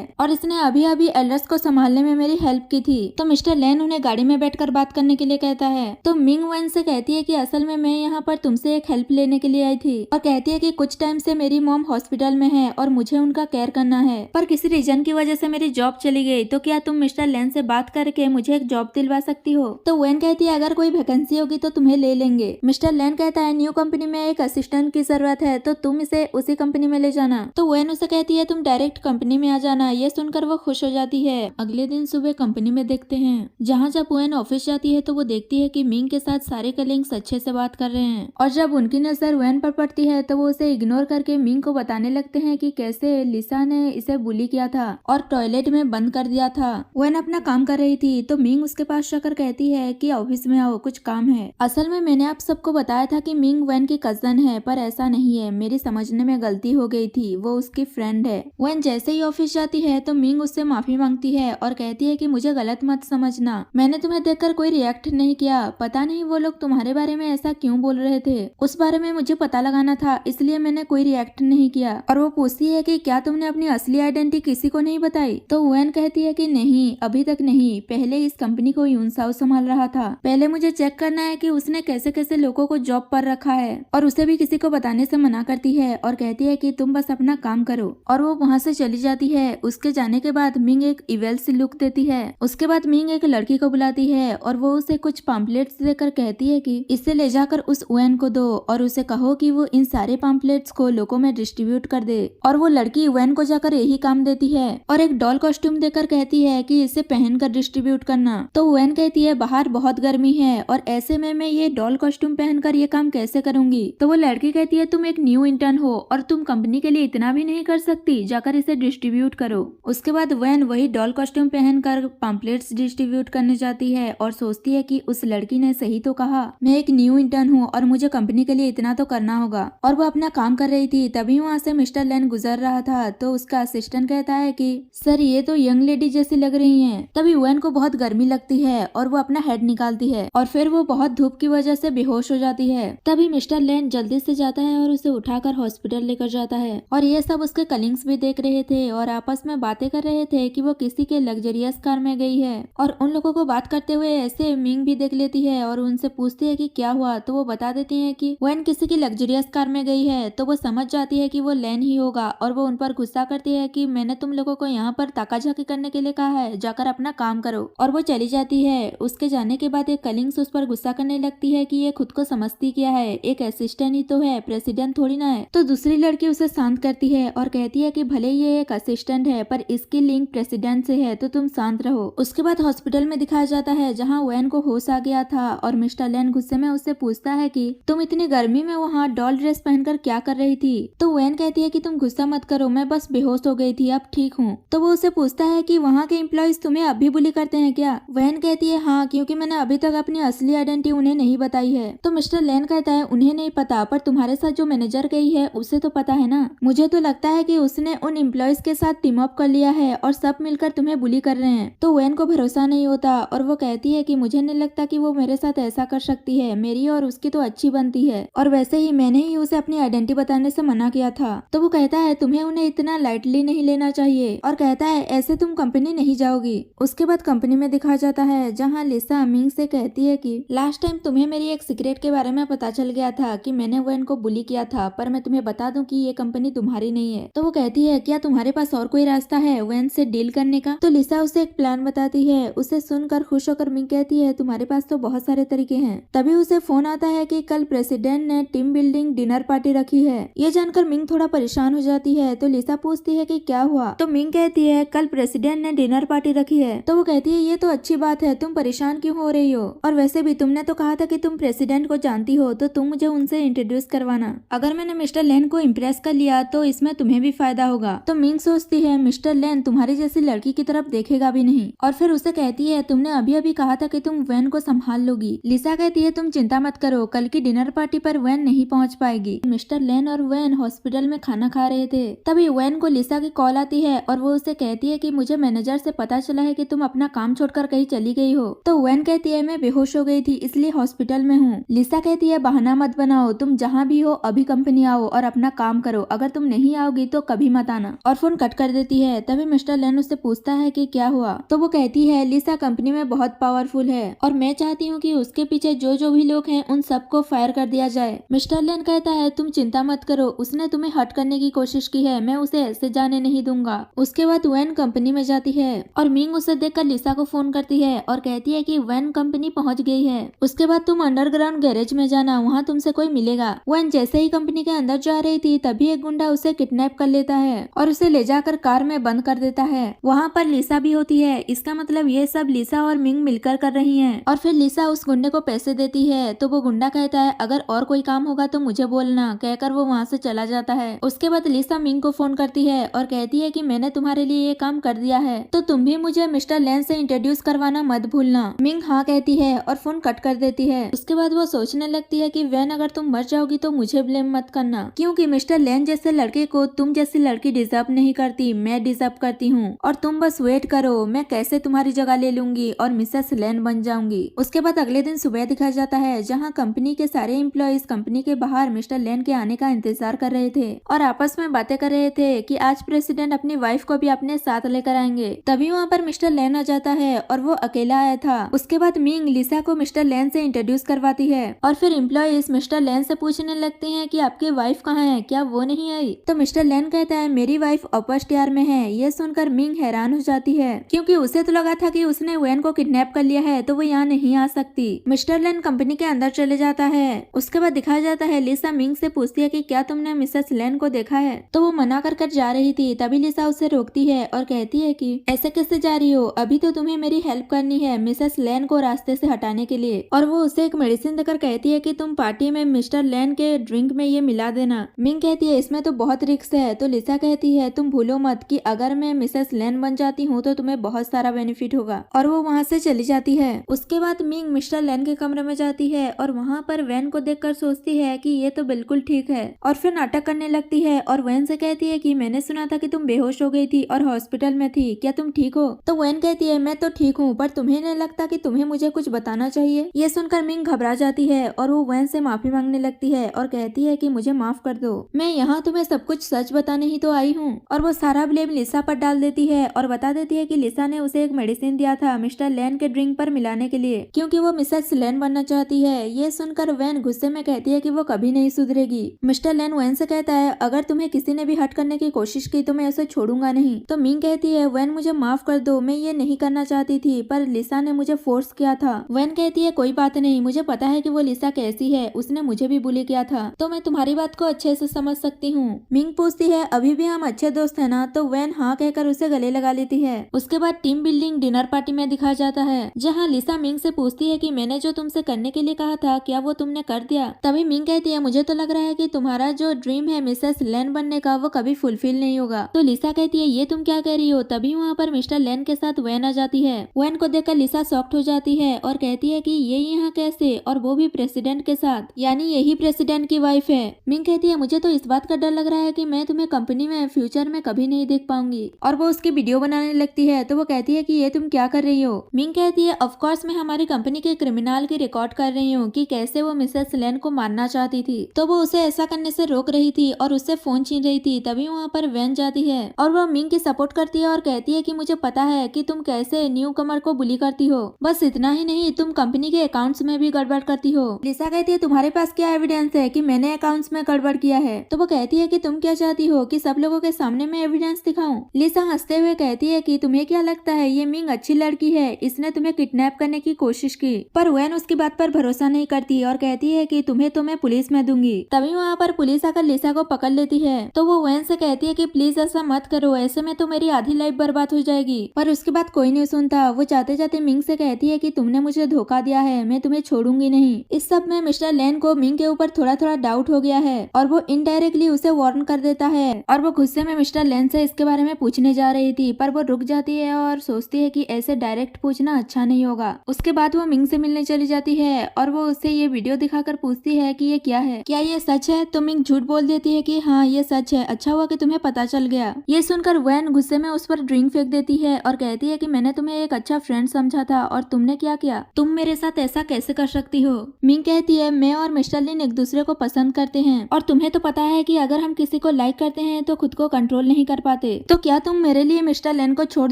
और इसने अभी अभी एल्डर्स को संभालने में मेरी हेल्प की थी। तो मिस्टर लेन उन्हें गाड़ी में बैठकर बात करने के लिए कहता है। तो मिंग वैन से कहती है कि असल में मैं यहाँ पर तुमसे एक हेल्प लेने के लिए आई थी और कहती है कि कुछ टाइम से मेरी मॉम हॉस्पिटल में है और मुझे उनका केयर करना है, पर किसी रीजन की वजह से मेरी जॉब चली गई। तो क्या तुम मिस्टर लेन से बात करके मुझे एक जॉब दिलवा सकती हो। तो वैन कहती है अगर कोई वैकेंसी होगी तो तुम्हें ले लेंगे। मिस्टर लेन कहता है न्यू कंपनी में एक असिस्टेंट की जरूरत है, तो तुम इसे उसी कंपनी में ले जाना। तो वैन उसे कहती है तुम डायरेक्ट कंपनी में आ जाना। ये सुनकर वो खुश हो जाती है। अगले दिन सुबह कंपनी में देखते हैं, जहाँ जब वैन ऑफिस जाती है तो वो देखती है कि मिंग के साथ सारे कलीग्स अच्छे से बात कर रहे हैं और जब उनकी नजर वैन पर पड़ती है तो वो उसे इग्नोर करके मिंग को बताने लगते हैं कि कैसे लिसा ने इसे बुली किया था और टॉयलेट में बंद कर दिया था। वैन अपना काम कर रही थी तो मिंग उसके पास जाकर कहती है कि ऑफिस में आओ, कुछ काम है। असल में मैंने आप सबको बताया था कि मिंग वैन की कजन है, पर ऐसा नहीं है, मेरी समझने में गलती हो गई थी, वो उसकी फ्रेंड है। वैन जैसे ही ऑफिस जाती है तो मिंग उससे माफी मांगती है और कहती है कि मुझे गलत मत समझना, मैंने तुम्हें देखकर कोई रिएक्ट नहीं किया, पता नहीं वो लोग तुम्हारे बारे में ऐसा क्यों बोल रहे थे, उस बारे में मुझे पता लगाना था, इसलिए मैंने कोई रिएक्ट नहीं किया। और वो पूछती है कि क्या तुमने अपनी असली आइडेंटिटी किसी को नहीं बताई। तो वैन कहती है कि नहीं, अभी तक नहीं, पहले इस कंपनी को यूनसाओ संभाल रहा था, पहले मुझे चेक करना है कि उसने कैसे कैसे लोगों को जॉब पर रखा है। और उसे भी किसी को बताने से मना करती है और कहती है कि तुम बस अपना काम करो। और वो वहाँ से चली जाती है। उसके जाने के बाद मिंग एक इवेल सी लुक देती है। उसके बाद मिंग एक लड़की को बुलाती है और वो उसे कुछ पैम्पलेट्स देकर कहती है कि इसे ले जाकर उस वैन को दो और उसे कहो कि वो इन सारे पैम्पलेट्स को लोगों में डिस्ट्रीब्यूट कर दे। और वो लड़की वैन को जाकर यही काम देती है और एक डॉल कॉस्ट्यूम देकर कहती है कि इसे पहनकर डिस्ट्रीब्यूट करना। तो वैन कहती है बाहर बहुत गर्मी है और ऐसे में मैं ये डॉल कॉस्ट्यूम पहनकर ये काम कैसे करूंगी। तो वो लड़की कहती है तुम एक न्यू इंटर्न हो और तुम कंपनी के लिए इतना भी नहीं कर सकती, जाकर इसे डिस्ट्रीब्यूट करो। उसके बाद वैन वही डॉल कॉस्ट्यूम पहनकर पैम्पलेट्स डिस्ट्रीब्यूट करने जाती है और सोचती है कि उस लड़की ने सही तो कहा, मैं एक न्यू इंटर्न हूँ और मुझे कंपनी के लिए इतना तो करना होगा। और वो अपना काम कर रही थी, तभी वहाँ से मिस्टर लेन गुजर रहा था। तो उसका असिस्टेंट कहता है कि सर ये तो यंग लेडी जैसी लग रही हैं। तभी वैन को बहुत गर्मी लगती है और वो अपना हेड निकालती है और फिर वो बहुत धूप की वजह से बेहोश हो जाती है। तभी मिस्टर लेन जल्दी से जाता है और उसे उठाकर हॉस्पिटल लेकर जाता है और ये सब उसके कलीग्स भी देख रहे थे और आपस में बातें कर रहे थे कि वो किसी के लग्जरियस कार में गई है। और उन लोगों को बात करते हुए ऐसे मिंग भी देख लेती है और उनसे पूछती है कि क्या हुआ। तो वो बता देती है कि वैन किसी की लग्जरियस कार में गई है। तो वो समझ जाती है कि वो लेन ही होगा और वो उन पर गुस्सा करती है कि मैंने तुम लोगों को यहाँ पर ताकाझाकी करने के लिए कहा है, जाकर अपना काम करो। और वो चली जाती है। उसके जाने के बाद एक कलिंग्स उस पर गुस्सा करने लगती है कि ये खुद को समझती क्या है, एक असिस्टेंट ही तो है, प्रेसिडेंट थोड़ी ना है। तो दूसरी लड़की उसे शांत करती है और कहती है कि भले ये एक असिस्टेंट है पर इसकी लिंक प्रेसिडेंट से है, तो तुम शांत रहो। उसके बाद हॉस्पिटल में दिखाया जाता है जहाँ वैन को होश आ गया था और मिस्टर लेन गुस्से में उससे पूछता है कि तुम इतनी गर्मी में वहाँ डॉल ड्रेस पहनकर क्या कर रही थी। तो वैन कहती है कि तुम गुस्सा मत करो, मैं बस बेहोश हो गई थी, अब ठीक हूँ। तो वो उसे पूछता है कि वहाँ के एम्प्लॉइज तुम्हें अभी बुली करते हैं क्या। वैन कहती है हाँ, क्योंकि मैंने अभी तक अपनी असली आइडेंटिटी उन्हें नहीं बताई है। तो मिस्टर लेन कहता है उन्हें नहीं पता, पर तुम्हारे साथ जो मैनेजर गई है उसे तो पता है ना। मुझे तो लगता है कि उसने उन एम्प्लॉइज के साथ टीम अप कर लिया है और सब मिलकर तुम्हें बुली कर रहे हैं। तो वैन को भरोसा नहीं होता और वो कहती है कि मुझे नहीं लगता कि वो मेरे साथ ऐसा कर सकती है, मेरी और उसकी तो अच्छी बनती है और वैसे ही मैंने ही उसे अपनी आइडेंटिटी बताने से मना किया था। तो वो कहता है तुम्हें उन्हें इतना लाइटली नहीं लेना चाहिए और कहता है ऐसे तुम कंपनी नहीं जाओगी। उसके बाद कंपनी में दिखाया जाता है जहाँ लिसा मिंग से कहती है कि लास्ट टाइम तुम्हें मेरी एक सीक्रेट के बारे में पता चल गया था कि मैंने वैन को बुली किया था, पर मैं तुम्हें बता दूं कि ये कंपनी तुम्हारी नहीं है। तो वो कहती है क्या तुम्हारे पास और कोई रास्ता है वैन से डील करने का। तो लिसा उसे एक प्लान बताती है। उसे सुनकर खुश होकर मिंग कहती है तुम्हारे पास तो बहुत सारे तरीके हैं। तभी उसे फोन आता है कि कल प्रेसिडेंट ने टीम बिल्डिंग डिनर पार्टी रखी है। ये जानकर मिंग थोड़ा परेशान हो जाती है। तो लिसा पूछती है कि क्या हुआ। तो मिंग कहती है कल प्रेसिडेंट ने डिनर पार्टी रखी है। तो वो कहती है ये तो अच्छी बात है, तुम परेशान क्यों हो रही हो, और वैसे भी तुमने तो कहा था कि तुम प्रेसिडेंट को जानती हो, तो तुम मुझे उनसे इंट्रोड्यूस करवाना। अगर मैंने मिस्टर लेन को इम्प्रेस कर लिया तो इसमें तुम्हें भी फायदा होगा। तो मिंग सोचती है मिस्टर लेन तुम्हारी जैसी लड़की की तरफ देखेगा भी नहीं और फिर उसे कहती है तुमने अभी अभी कहा था कि तुम वैन को संभाल लोगी। लिसा कहती है तुम चिंता मत करो, कल की डिनर पार्टी पर पर वैन नहीं पहुंच पाएगी। मिस्टर लेन और वैन हॉस्पिटल में खाना खा रहे थे। तभी वैन को लिसा की कॉल आती है और वो उसे कहती है कि मुझे मैनेजर से पता चला है कि तुम अपना काम छोड़कर कहीं चली गई हो। तो वैन कहती है मैं बेहोश हो गई थी इसलिए हॉस्पिटल में हूँ। लिसा कहती है बहाना मत बनाओ, तुम जहाँ भी हो अभी कंपनी आओ और अपना काम करो, अगर तुम नहीं आओगी तो कभी मत आना, और फोन कट कर देती है। तभी मिस्टर लेन उससे पूछता है कि क्या हुआ। तो वो कहती है लिसा कंपनी में बहुत पावरफुल है और मैं चाहती हूँ कि उसके पीछे जो जो भी लोग हैं उन सबको फायर कर दिया जाए। मिस्टर लेन कहता है तुम चिंता मत करो, उसने तुम्हें हर्ट करने की कोशिश की है, मैं उसे ऐसे जाने नहीं दूंगा। उसके बाद वैन कंपनी में जाती है और मिंग उसे देखकर लिसा को फोन करती है और कहती है कि वैन कंपनी पहुंच गई है, उसके बाद तुम अंडरग्राउंड गैरेज में जाना, वहाँ तुमसे कोई मिलेगा। वैन जैसे ही कंपनी के अंदर जा रही थी तभी एक गुंडा उसे किडनैप कर लेता है और उसे ले जाकर कार में बंद कर देता है। वहाँ पर लिसा भी होती है, इसका मतलब ये सब लिसा और मिंग मिलकर कर रही हैं। और फिर लिसा उस गुंडे को पैसे देती है तो वो गुंडा कहता है अगर और कोई काम होगा तो मुझे बोलना, कहकर वो वहाँ से चला जाता है। उसके बाद लिसा मिंग को फोन करती है और कहती है कि मैंने तुम्हारे लिए ये काम कर दिया है तो तुम भी मुझे मिस्टर लेन से इंट्रोड्यूस करवाना मत भूलना। मिंग हाँ कहती है और फोन कट कर देती है। उसके बाद वो सोचने लगती है कि वैन अगर तुम मर जाओगी तो मुझे ब्लेम मत करना, क्योंकि मिस्टर लेन जैसे लड़के को तुम जैसी लड़की डिजर्व नहीं करती, मैं डिजर्व करती हूँ, और तुम बस वेट करो मैं कैसे तुम्हारी जगह ले लूंगी और मिसेस लेन बन जाऊंगी। उसके बाद अगले दिन सुबह दिखाया जाता है जहाँ कंपनी के सारे एम्प्लॉइज कंपनी के बाहर मिस्टर लेन के आने का इंतजार कर रहे थे और आपस में बातें कर रहे थे कि आज प्रेसिडेंट अपनी वाइफ को भी अपने साथ लेकर आएंगे। तभी वहाँ पर मिस्टर लेन आ जाता है और वो अकेला आया था। उसके बाद मिंग लिसा को मिस्टर लेन से इंट्रोड्यूस करवाती है और फिर एम्प्लॉइज मिस्टर लेन से पूछने लगते हैं कि आपकी वाइफ कहाँ है, क्या वो नहीं आई। तो मिस्टर लेन कहता है मेरी वाइफ अपर स्टार में है। ये सुनकर मिंग हैरान हो जाती है क्योंकि उसे तो लगा था कि उसने वैन को किडनैप कर लिया है तो वो यहाँ नहीं आ सकती। मिस्टर लेन कंपनी के अंदर चले जाता है। उसके बाद दिखाया जाता है लिसा मिंग से पूछती है कि क्या तुमने मिसेस लेन को देखा है, तो वो मना कर जा रही थी। तभी लिसा उसे रोकती है और कहती है कि ऐसे कैसे जा रही हो, अभी तो तुम्हें मेरी हेल्प करनी है मिसेस लेन को रास्ते से हटाने के लिए। और वो उसे एक मेडिसिन देकर कहती है कि तुम पार्टी में मिस्टर लेन के ड्रिंक में ये मिला देना। मिंग कहती है इसमें तो बहुत रिस्क है। तो लिसा कहती है तुम भूलो मत कि अगर मैं मिसेस लेन बन जाती हूँ तो तुम्हें बहुत सारा बेनिफिट होगा, और वो वहाँ से चली जाती है। उसके बाद मिंग मिस्टर लेन के कमरे में जाती है और वहाँ पर वैन को देखकर सोचती है कि ये तो बिल्कुल ठीक है, और फिर नाटक करने लगती है और वैन से कहती है कि मैंने सुना था कि तुम बेहोश हो गई थी और हॉस्पिटल में थी, क्या तुम ठीक हो। तो वैन कहती है मैं तो ठीक हूँ, पर तुम्हें नहीं लगता कि तुम्हें मुझे कुछ बताना चाहिए। ये सुनकर मिंग घबरा जाती है और वो वैन से माफी मांगने लगती है और कहती है कि मुझे माफ कर दो, मैं यहाँ तुम्हें सब कुछ सच बताने ही तो आई हूँ। और वो सारा ब्लेम लिसा पर डाल देती है और बता देती है कि लिसा ने उसे एक मेडिसिन दिया था मिस्टर लेन के ड्रिंक पर मिलाने के लिए, क्योंकि वो मिसेस लेन बनना चाहती है। ये सुनकर वैन गुस्से में कहती है कि वो कभी नहीं सुधरेगी। मिस्टर लेन वैन से कहता है अगर तुम्हें किसी ने भी हट करने की कोशिश की तो मैं उसे छोड़ूंगा नहीं। तो मिंग कहती है वैन मुझे माफ कर दो, मैं ये नहीं करना चाहती थी पर लिसा ने मुझे फोर्स किया था। वैन कहती है कोई बात नहीं, मुझे पता है कि वो लिसा कैसी है, उसने मुझे भी बुली किया था, तो मैं तुम्हारी बात को अच्छे से समझ सकती हूँ। मिंग पूछती है अभी भी हम अच्छे दोस्त है ना, तो वैन हाँ कहकर उसे गले लगा लेती है। उसके बाद टीम बिल्डिंग डिनर पार्टी में दिखाया जाता है जहाँ लिसा मिंग से पूछती है कि मैंने जो तुमसे करने के लिए कहा था क्या वो तुमने कर दिया। तभी मिंग कहती है मुझे तो लग रहा है कि तुम्हारा जो ड्रीम है मिसेस लेन बनने का वो कभी फुलफिल नहीं होगा। तो लिसा कहती है ये तुम क्या कह रही हो। तभी वहाँ पर मिस्टर लेन के साथ वैन आ जाती है। वैन को देखकर लिसा शॉक्ड हो जाती है और कहती है कि ये यहाँ कैसे, और वो भी प्रेसिडेंट के साथ, यानी यही प्रेसिडेंट की वाइफ है। मिंग कहती है मुझे तो इस बात का डर लग रहा है कि मैं तुम्हें कंपनी में फ्यूचर में कभी नहीं देख पाऊंगी, और वो उसकी वीडियो बनाने लगती है। तो वो कहती है कि ये तुम क्या कर रही हो। मिंग कहती है ऑफ कोर्स मैं हमारी कंपनी के क्रिमिनल की रिकॉर्ड कर रही हूँ कि कैसे वो मिसेस लेन को मारना चाहती थी, तो वो उसे ऐसा करने से रोक रही थी और उससे फोन छीन रही थी। तभी वहाँ पर वैन जाती है और वो मिंग की सपोर्ट करती है और कहती है कि मुझे पता है कि तुम कैसे न्यू कमर को बुली करती हो, बस इतना ही नहीं तुम कंपनी के अकाउंट्स में भी गड़बड़ करती हो। लिसा कहती है तुम्हारे पास क्या एविडेंस है कि मैंने अकाउंट्स में गड़बड़ किया है। तो वो कहती है कि तुम क्या चाहती हो कि सब लोगों के सामने मैं एविडेंस दिखाऊं। लिसा हंसते हुए कहती है कि तुम्हें क्या लगता है ये मिंग अच्छी लड़की है, इसने तुम्हें किडनैप करने की कोशिश की। पर वैन उसकी बात पर भरोसा नहीं करती और कहती है कि तुम्हें तो मैं पुलिस में दूंगी। तभी वहाँ पर पुलिस आकर लिसा को पकड़ लेती है। तो वो वैन से कहती है कि प्लीज ऐसा मत करो, ऐसे में तो मेरी आधी लाइफ बर्बाद हो जाएगी। पर उसके बाद कोई नहीं सुनता। वो जाते जाते मिंग से कहती है कि तुमने मुझे धोखा दिया है, मैं तुम्हें छोड़ूंगी नहीं। इस सब में मिस्टर लेन को मिंग के ऊपर थोड़ा थोड़ा डाउट हो गया है और वो इनडायरेक्टली उसे वार्न कर देता है। और वो गुस्से में मिस्टर लेन से इसके बारे में पूछने जा रही थी, पर वो रुक जाती है और सोचती है कि ऐसे डायरेक्ट पूछना अच्छा नहीं होगा। उसके बाद वो मिंग से मिलने चली जाती है और वो उससे ये वीडियो दिखाकर पूछती पूछती है कि ये क्या है, क्या ये सच है? तो मिंग झूठ बोल देती है कि हाँ ये सच है, अच्छा हुआ कि तुम्हें पता चल गया। ये सुनकर वैन गुस्से में उस पर ड्रिंक फेंक देती है और कहती है कि मैंने तुम्हें एक अच्छा फ्रेंड समझा था और तुमने क्या किया, तुम मेरे साथ ऐसा कैसे कर सकती हो? मिंग कहती है मैं और मिस्टर लिन एक दूसरे को पसंद करते हैं और तुम्हें तो पता है कि अगर हम किसी को लाइक करते हैं तो खुद को कंट्रोल नहीं कर पाते, तो क्या तुम मेरे लिए मिस्टर लेन को छोड़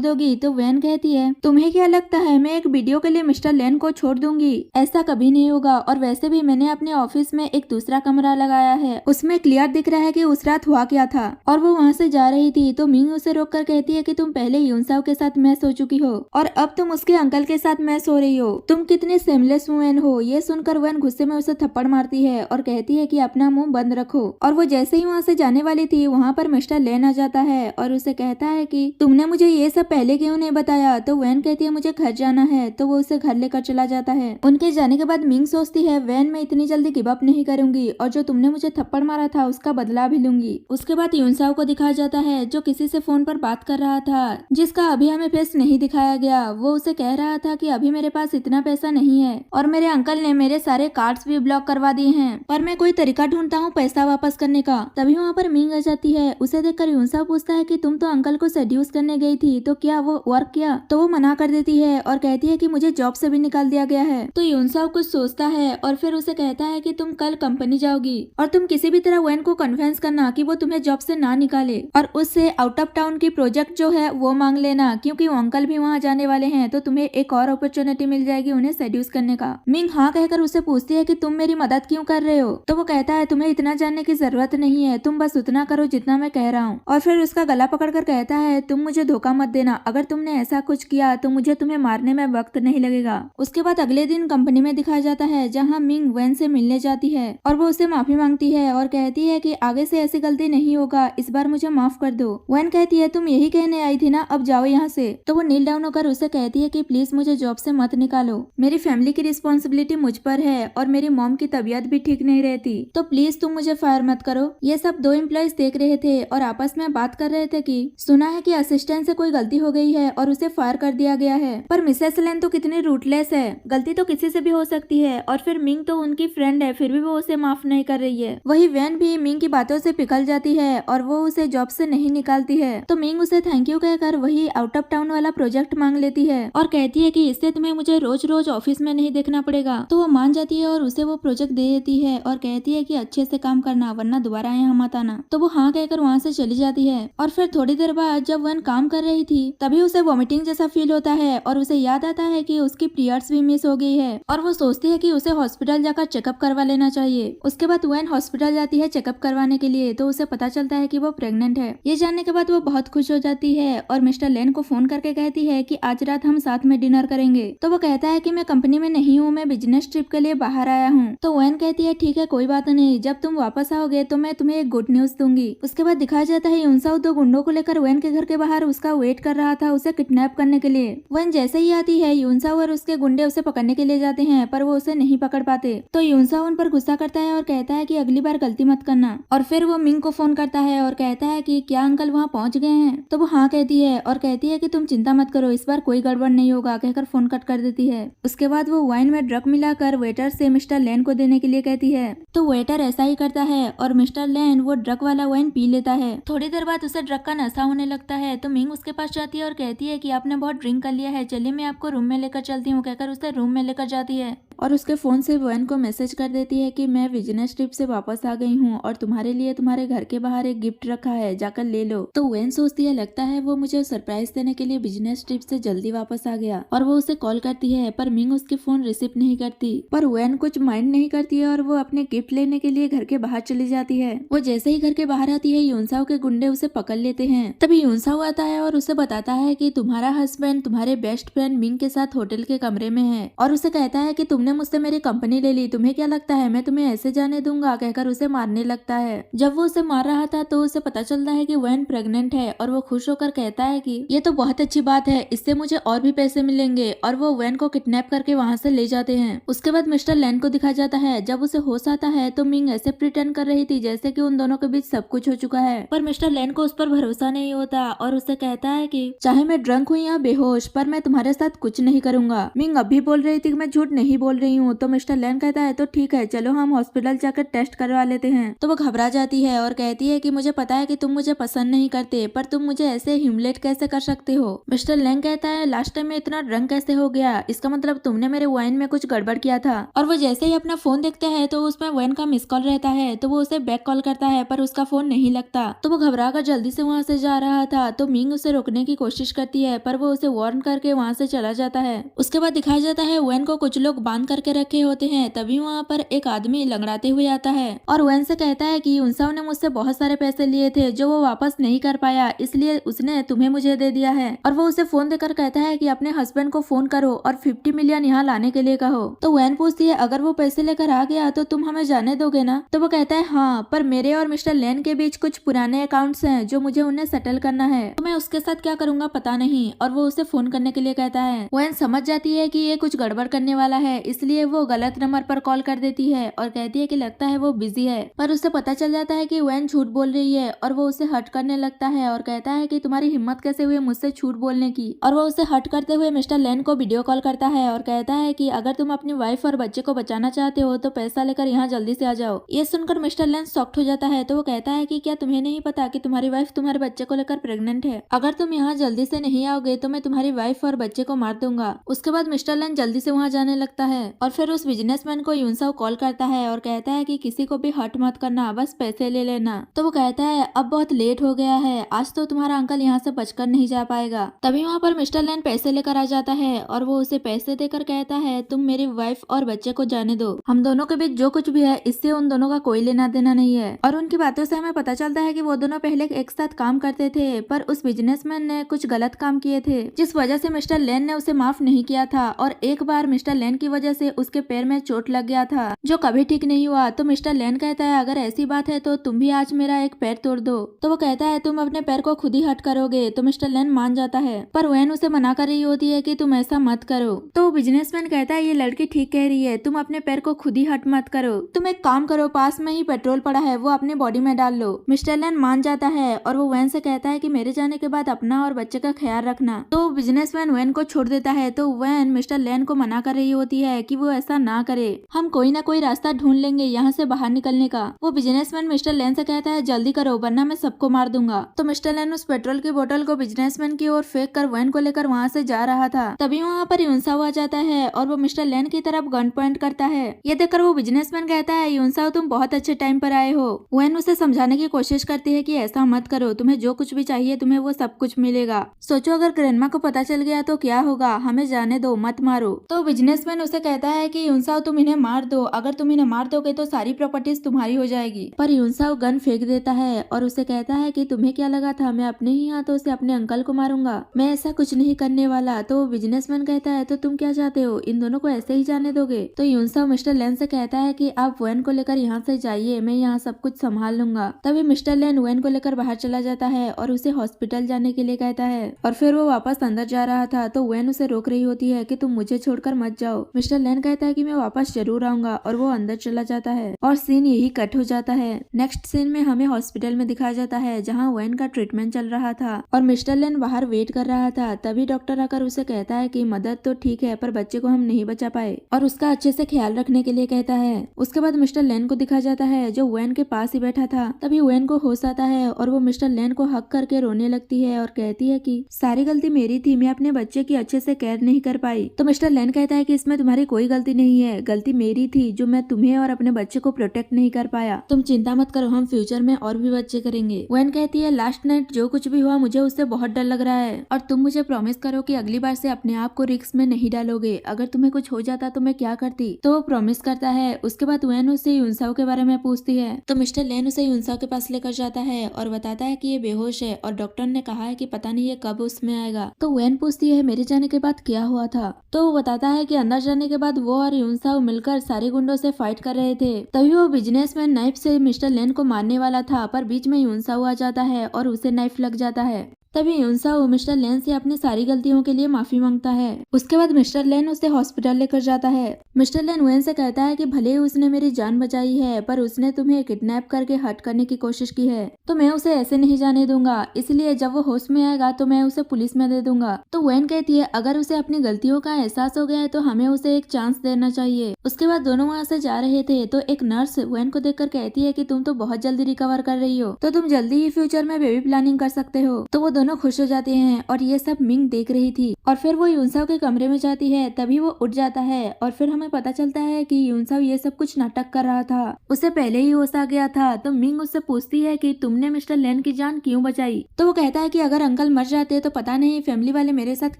दोगी? तो वैन कहती है तुम्हें क्या लगता है मैं एक वीडियो के लिए मिस्टर लेन को छोड़ दूंगी? ऐसा कभी नहीं होगा, और वैसे भी मैंने अपने ऑफिस में एक दूसरा कमरा लगाया है, उसमें क्लियर दिख रहा है कि उस रात हुआ क्या था। और वो वहाँ से जा रही थी तो मिंग उसे रोक कर कहती है कि तुम पहले यूनसाओ के साथ मैच हो चुकी हो और अब तुम उसके अंकल के साथ मैच हो रही हो, तुम कितनी सेमलेस वुमेन हो। ये सुनकर वैन गुस्से में उसे थप्पड़ मारती है और कहती है कि अपना मुंह बंद रखो। और वो जैसे ही वहाँ से जाने वाली थी वहाँ पर मिस्टर लेन आ जाता है और उसे कहता है कि तुमने मुझे ये सब पहले क्यों नहीं बताया? तो वैन कहती है मुझे घर जाना है, तो वो उसे घर लेकर चला जाता है। उनके जाने के बाद मिंग सोचती है वैन मैं इतनी जल्दी गिव अप नहीं करूंगी और जो तुमने मुझे थप्पड़ मारा था उसका बदला भी लूंगी। उसके बाद यूनसाओ को दिखाया जाता है जो किसी से फोन पर बात कर रहा था, जिसका अभी हमें फेस नहीं दिखाया गया। वो उसे कह रहा था कि अभी मेरे पास इतना पैसा नहीं है और मेरे अंकल ने मेरे सारे कार्ड्स भी ब्लॉक करवा दिए हैं, पर मैं कोई तरीका ढूंढता हूँ पैसा वापस करने का। तभी वहाँ पर मिंग आ जाती है। उसे देखकर यूनसाओ पूछता है कि तुम तो अंकल को सेड्यूस करने गई थी, तो क्या वो वर्क किया? तो वो मना कर देती है और कहती है कि मुझे जॉब से भी निकाल दिया गया है। तो यूनसाओ कुछ सोचता है और फिर उसे कहता है कि तुम कल कंपनी जाओगी और तुम किसी भी तरह वैन को कन्विंस करना कि वो तुम्हें जॉब से ना निकाले और उससे आउट ऑफ टाउन की प्रोजेक्ट जो है वो मांग लेना, क्योंकि वो अंकल भी वहाँ जाने वाले हैं, तो तुम्हें एक और अपॉर्चुनिटी मिल जाएगी उन्हें सेड्यूस करने का। मिंग हाँ कहकर उसे पूछती है कि तुम मेरी मदद क्यों कर रहे हो? तो वो कहता है तुम्हें इतना जानने की जरूरत नहीं है, तुम बस उतना करो जितना मैं कह रहा हूँ। और फिर उसका गला पकड़कर कहता है तुम मुझे धोखा मत देना, अगर तुमने ऐसा कुछ किया तो मुझे तुम्हें मारने में वक्त नहीं लगेगा। उसके बाद अगले दिन कंपनी में दिखाया जाता है जहाँ मिंग वैन से मिलने जाती है और वो उससे माफी मांगती है और कहती है कि आगे से ऐसी गलती नहीं होगा, इस बार मुझे माफ कर दो। वैन कहती है तुम यही कहने आई थी ना, अब जाओ यहाँ से। तो वो नील डाउन होकर उसे कहती है कि प्लीज मुझे जॉब से मत निकालो, मेरी फैमिली की रिस्पॉन्सिबिलिटी मुझ पर है और मेरी मॉम की तबीयत भी ठीक नहीं रहती, तो प्लीज तुम मुझे फायर मत करो। ये सब दो एम्प्लॉइज देख रहे थे और आपस में बात कर रहे थे कि सुना है कि असिस्टेंट से कोई गलती हो गई है और उसे फायर कर दिया गया है, पर मिसेस लेन तो कितनी रूटलेस है, गलती तो किसी से भी हो सकती है और फिर मिंग तो उनकी फ्रेंड है फिर भी वो उसे माफ नहीं कर रही है। वही वैन भी मिंग की बातों से पिघल जाती है और वो उसे जॉब से नहीं निकालती है, तो मिंग उसे थैंक यू कहकर वही आउट ऑफ टाउन वाला प्रोजेक्ट मांग लेती है और कहती है कि इससे तुम्हें मुझे रोज रोज ऑफिस में नहीं देखना पड़ेगा। तो वो मान जाती है और उसे वो प्रोजेक्ट दे देती है और कहती है कि अच्छे से काम करना वरना दोबारा यहाँ मत आना। तो वो हाँ कहकर वहाँ से चली जाती है और फिर थोड़ी देर बाद जब वैन काम कर रही थी तभी उसे वॉमिटिंग जैसा फील होता है और उसे याद आता है कि उसकी पीरियड्स भी मिस हो गई है और वो सोचती है कि उसे हॉस्पिटल जाकर चेकअप करवा लेना चाहिए। उसके बाद वैन हॉस्पिटल जाती है चेकअप करवाने के लिए, तो उसे पता चलता है कि वो प्रेग्नेंट है। ये जानने के बाद वो बहुत खुश हो जाती है और मिस्टर लेन को फोन करके कहती है कि आज रात हम साथ में डिनर करेंगे। तो वो कहता है कि मैं कंपनी में नहीं हूँ, मैं बिजनेस ट्रिप के लिए बाहर आया हूँ। तो वैन कहती है ठीक है कोई बात नहीं, जब तुम वापस आओगे तो मैं तुम्हें एक गुड न्यूज दूंगी। उसके बाद दिखाया जाता है यूनसाओ दो गुंडों को लेकर वैन के घर के बाहर उसका वेट कर रहा था उसे किडनैप करने के लिए। वैन जैसे ही आती है यूनसाओ और उसके गुंडे उसे पकड़ने के लिए जाते हैं पर वो उसे नहीं पकड़ पाते। तो यूनसाओ उन पर गुस्सा करता है और कहता है कि अगली बार गलती मत करना। और फिर वो मिंग को फोन करता है और कहता है कि क्या अंकल वहाँ पहुँच गए हैं? तो वो हाँ कहती है और कहती है कि तुम चिंता मत करो, इस बार कोई गड़बड़ नहीं होगा कहकर फोन कट कर देती है। उसके बाद वो वाइन में ड्रग मिलाकर वेटर से मिस्टर लेन को देने के लिए कहती है, तो वेटर ऐसा ही करता है और मिस्टर लेन वो ड्रग वाला वाइन पी लेता है। थोड़ी देर बाद उसे ड्रग का नशा होने लगता है, तो मिंग उसके पास जाती है और कहती है कि आपने बहुत ड्रिंक कर लिया है, चलिए मैं आपको रूम में लेकर चलती हूँ कहकर उसे रूम में लेकर जाती है और उसके फोन से वैन को मैसेज कर देती है कि मैं बिजनेस ट्रिप से वापस आ गई हूँ और तुम्हारे लिए तुम्हारे घर के बाहर एक गिफ्ट रखा है, जाकर ले लो। तो वैन सोचती है लगता है वो मुझे सरप्राइज देने के लिए बिजनेस ट्रिप से जल्दी वापस आ गया और वो उसे कॉल करती है पर मिंग उसके फोन रिसीव नहीं करती। पर वैन कुछ माइंड नहीं करती है और वो अपने गिफ्ट लेने के लिए घर के बाहर चली जाती है। वो जैसे ही घर के बाहर आती है यूनसाओ के गुंडे उसे पकड़ लेते हैं। तभी यूनसाओ आता है और उसे बताता है कि तुम्हारा हस्बैंड तुम्हारे बेस्ट फ्रेंड मिंग के साथ होटल के कमरे में है और उसे कहता है कि तुमने मुझसे मेरी कंपनी ले ली, तुम्हें क्या लगता है मैं तुम्हें ऐसे जाने दूंगा कहकर उसे मारने लगता है। जब वो उसे मार रहा था तो उसे पता चलता है कि वैन प्रेग्नेंट है और वो खुश होकर कहता है कि ये तो बहुत अच्छी बात है, इससे मुझे और भी पैसे मिलेंगे और वो वैन को किडनैप करके वहाँ से ले जाते हैं। उसके बाद मिस्टर लेन को दिखाया जाता है। जब उसे होश आता है तो मिंग ऐसे प्रिटेंड कर रही थी जैसे कि उन दोनों के बीच सब कुछ हो चुका है, पर मिस्टर लेन को उस पर भरोसा नहीं होता और उसे कहता है कि चाहे मैं ड्रंक हुई या बेहोश पर मैं तुम्हारे साथ कुछ नहीं करूंगा। मिंग अब भी बोल रही थी कि मैं झूठ नहीं बोल बोल रही हूँ। तो मिस्टर लेन कहता है तो ठीक है, चलो हम हॉस्पिटल जाकर टेस्ट करवा लेते हैं। तो वो घबरा जाती है और कहती है कि मुझे पता है कि तुम मुझे पसंद नहीं करते, पर तुम मुझे ऐसे ह्यूमिलेट कैसे कर सकते हो। मिस्टर लेन कहता है लास्ट टाइम में इतना ड्रंक कैसे हो गया, इसका मतलब तुमने मेरे वाइन में कुछ गड़बड़ किया था। और वो जैसे ही अपना फोन देखते हैं तो उसमें वाइन का मिस कॉल रहता है, तो वो उसे बैक कॉल करता है पर उसका फोन नहीं लगता। तो वो घबरा कर जल्दी से वहाँ से जा रहा था। तो मिंग उसे रोकने की कोशिश करती है पर वो उसे वार्न करके वहाँ से चला जाता है। उसके बाद दिखाया जाता है वेन को कुछ लोग बांध करके रखे होते हैं। तभी वहाँ पर एक आदमी लंगड़ाते हुए आता है और वेन से कहता है कि यूनसाओ ने मुझसे बहुत सारे पैसे लिए थे जो वो वापस नहीं कर पाया, इसलिए उसने तुम्हें मुझे दे दिया है। और वो उसे फोन देकर कहता है कि अपने हस्बैंड को फोन करो और 50 मिलियन यहाँ लाने के लिए कहो। तो वेन पूछती है अगर वो पैसे लेकर आ गया तो तुम हमें जाने दोगे ना। तो वो कहता है हाँ, पर मेरे और मिस्टर लेन के बीच कुछ पुराने अकाउंट्स हैं जो मुझे उन्हें सेटल करना है, तो मैं उसके साथ क्या करूंगा पता नहीं। और वो उसे फोन करने के लिए कहता है। वेन समझ जाती है कि ये कुछ गड़बड़ करने वाला है, इसलिए वो गलत नंबर पर कॉल कर देती है और कहती है कि लगता है वो बिजी है। पर उसे पता चल जाता है कि वेन झूठ बोल रही है और वो उसे हर्ट करने लगता है और कहता है कि तुम्हारी हिम्मत कैसे हुई मुझसे झूठ बोलने की। और वो उसे हर्ट करते हुए मिस्टर लेन को वीडियो कॉल करता है और कहता है कि अगर तुम अपनी वाइफ और बच्चे को बचाना चाहते हो तो पैसा लेकर यहाँ जल्दी से आ जाओ। ये सुनकर मिस्टर लेन शॉक्ड हो जाता है। तो वो कहता है कि क्या तुम्हें नहीं पता कि तुम्हारी वाइफ तुम्हारे बच्चे को लेकर प्रेग्नेंट है, अगर तुम यहाँ जल्दी से नहीं आओगे तो मैं तुम्हारी वाइफ और बच्चे को मार दूंगा। उसके बाद मिस्टर लेन जल्दी से वहाँ जाने लगता है और फिर उस बिजनेसमैन को यूनसाओ कॉल करता है और कहता है कि किसी को भी हर्ट मत करना, बस पैसे ले लेना। तो वो कहता है अब बहुत लेट हो गया है, आज तो तुम्हारा अंकल यहाँ से बचकर नहीं जा पाएगा। तभी वहाँ पर मिस्टर लेन पैसे लेकर आ जाता है और वो उसे पैसे देकर कहता है तुम मेरी वाइफ और बच्चे को जाने दो, हम दोनों के बीच जो कुछ भी है इससे उन दोनों का कोई लेना देना नहीं है। और उनकी बातों से हमें पता चलता है कि वो दोनों पहले एक साथ काम करते थे, पर उस बिजनेसमैन ने कुछ गलत काम किए थे जिस वजह से मिस्टर लेन ने उसे माफ नहीं किया था। और एक बार मिस्टर लेन की वजह से उसके पैर में चोट लग गया था जो कभी ठीक नहीं हुआ। तो मिस्टर लेन कहता है अगर ऐसी बात है तो तुम भी आज मेरा एक पैर तोड़ दो। तो वो कहता है तुम अपने पैर को खुद ही हट करोगे। तो मिस्टर लेन मान जाता है, पर वैन उसे मना कर रही होती है कि तुम ऐसा मत करो। तो बिजनेसमैन कहता है ये लड़की ठीक कह रही है, तुम अपने पैर को खुद ही हट मत करो, तुम एक काम करो पास में ही पेट्रोल पड़ा है वो अपने बॉडी में डाल लो। मिस्टर लेन मान जाता है और वो वैन से कहता है कि मेरे जाने के बाद अपना और बच्चे का ख्याल रखना। तो बिजनेसमैन वैन को छोड़ देता है। तो वैन मिस्टर लेन को मना कर रही होती है कि वो ऐसा ना करे, हम कोई ना कोई रास्ता ढूंढ लेंगे यहाँ से बाहर निकलने का। वो बिजनेसमैन मिस्टर लेन से कहता है जल्दी करो वरना मैं सबको मार दूंगा। तो मिस्टर लेन उस पेट्रोल की बोतल को बिजनेसमैन की ओर फेंक कर वैन को लेकर वहाँ से जा रहा था। तभी वहाँ पर यूनसाओ आ जाता है और वो मिस्टर लेन की तरफ गन पॉइंट करता है। ये देखकर वो बिजनेसमैन कहता है यूनसाओ तुम बहुत अच्छे टाइम पर आए हो। वैन उसे समझाने की कोशिश करती है कि ऐसा मत करो, तुम्हें जो कुछ भी चाहिए तुम्हें वो सब कुछ मिलेगा। सोचो अगर ग्रैंडमा को पता चल गया तो क्या होगा, हमें जाने दो मत मारो। तो बिजनेसमैन उसे कहता है कि यूनसाओ तुम इन्हें मार दो, अगर तुम इन्हें मार दोगे तो सारी प्रॉपर्टीज तुम्हारी हो जाएगी। पर यूनसाओ गन फेंक देता है और उसे कहता है कि तुम्हें क्या लगा था मैं अपने ही हाथों से अपने अंकल को मारूंगा, मैं ऐसा कुछ नहीं करने वाला। तो बिजनेसमैन कहता है तो तुम क्या चाहते हो, इन दोनों को ऐसे ही जाने दोगे। तो यूनसाओ मिस्टर लेन से कहता है कि आप वैन को लेकर यहाँ से जाइए, मैं यहाँ सब कुछ संभाल लूंगा। तभी मिस्टर लेन वैन को लेकर बाहर चला जाता है और उसे हॉस्पिटल जाने के लिए कहता है। और फिर वो वापस अंदर जा रहा था तो वैन उसे रोक रही होती है कि तुम मुझे छोड़कर मत जाओ। मिस्टर लेन कहता है कि मैं वापस जरूर आऊंगा और वो अंदर चला जाता है और सीन यही कट हो जाता है। नेक्स्ट सीन में हमें हॉस्पिटल में दिखाया जाता है जहाँ वैन का ट्रीटमेंट चल रहा था और मिस्टर लेन बाहर वेट कर रहा था। तभी डॉक्टर आकर उसे कहता है कि मदद तो ठीक है पर बच्चे को हम नहीं बचा पाए और उसका अच्छे से ख्याल रखने के लिए कहता है। उसके बाद मिस्टर लेन को दिखाया जाता है जो वैन के पास ही बैठा था। तभी वैन को होश आता है और वो मिस्टर लेन को हक करके रोने लगती है और कहती है कि सारी गलती मेरी थी, मैं अपने बच्चे की अच्छे से केयर नहीं कर पाई। तो मिस्टर लेन कहता है कि इसमें तुम्हारी कोई गलती नहीं है, गलती मेरी थी जो मैं तुम्हें और अपने बच्चे को प्रोटेक्ट नहीं कर पाया। तुम चिंता मत करो, हम फ्यूचर में और भी बच्चे करेंगे। वैन कहती है लास्ट नाइट जो कुछ भी हुआ मुझे उससे बहुत डर लग रहा है और तुम मुझे प्रॉमिस करो कि अगली बार से अपने आप को रिस्क में नहीं डालोगे, अगर तुम्हें कुछ हो जाता तो मैं क्या करती। तो वो प्रॉमिस करता है। उसके बाद वैन उससे यूनसाओ के बारे में पूछती है तो मिस्टर लेन उसे यूनसाओ के पास लेकर जाता है और बताता है कि ये बेहोश है और डॉक्टर ने कहा है कि पता नहीं ये कब उसमें आएगा। तो वैन पूछती है मेरे जाने के बाद क्या हुआ था। तो वो बताता है कि अंदर जाने के बाद वो और यूनसाओ मिलकर सारे गुंडों से फाइट कर रहे थे। तभी वो बिजनेसमैन नाइफ से मिस्टर लेन को मारने वाला था पर बीच में यूनसाओ आ जाता है और उसे नाइफ लग जाता है। तभी यूनसाओ मिस्टर लेन से अपनी सारी गलतियों के लिए माफी मांगता है। उसके बाद मिस्टर लेन उसे हॉस्पिटल लेकर जाता है। मिस्टर लेन वेन से कहता है कि भले ही उसने मेरी जान बचाई है, पर उसने तुम्हें किडनैप करके हर्ट करने की कोशिश की है, तो मैं उसे ऐसे नहीं जाने दूंगा। इसलिए जब वो होश में आएगा तो मैं उसे पुलिस में दे दूंगा। तो वेन कहती है अगर उसे अपनी गलतियों का एहसास हो गया है तो हमें उसे एक चांस देना चाहिए। उसके बाद दोनों वहाँ से जा रहे थे तो एक नर्स वेन को देखकर कहती है कि तुम तो बहुत जल्दी रिकवर कर रही हो, तो तुम जल्दी ही फ्यूचर में बेबी प्लानिंग कर सकते हो। तो वो दोनों खुश हो जाते हैं और ये सब मिंग देख रही थी। और फिर वो यूनसाओ के कमरे में जाती है, तभी वो उठ जाता है और फिर हमें पता चलता है कि यूनसाओ ये सब कुछ नाटक कर रहा था, उसे पहले ही होश आ गया था। तो मिंग उससे पूछती है कि तुमने मिस्टर लेन की जान क्यों बचाई। तो वो कहता है कि अगर अंकल मर जाते तो पता नहीं फैमिली वाले मेरे साथ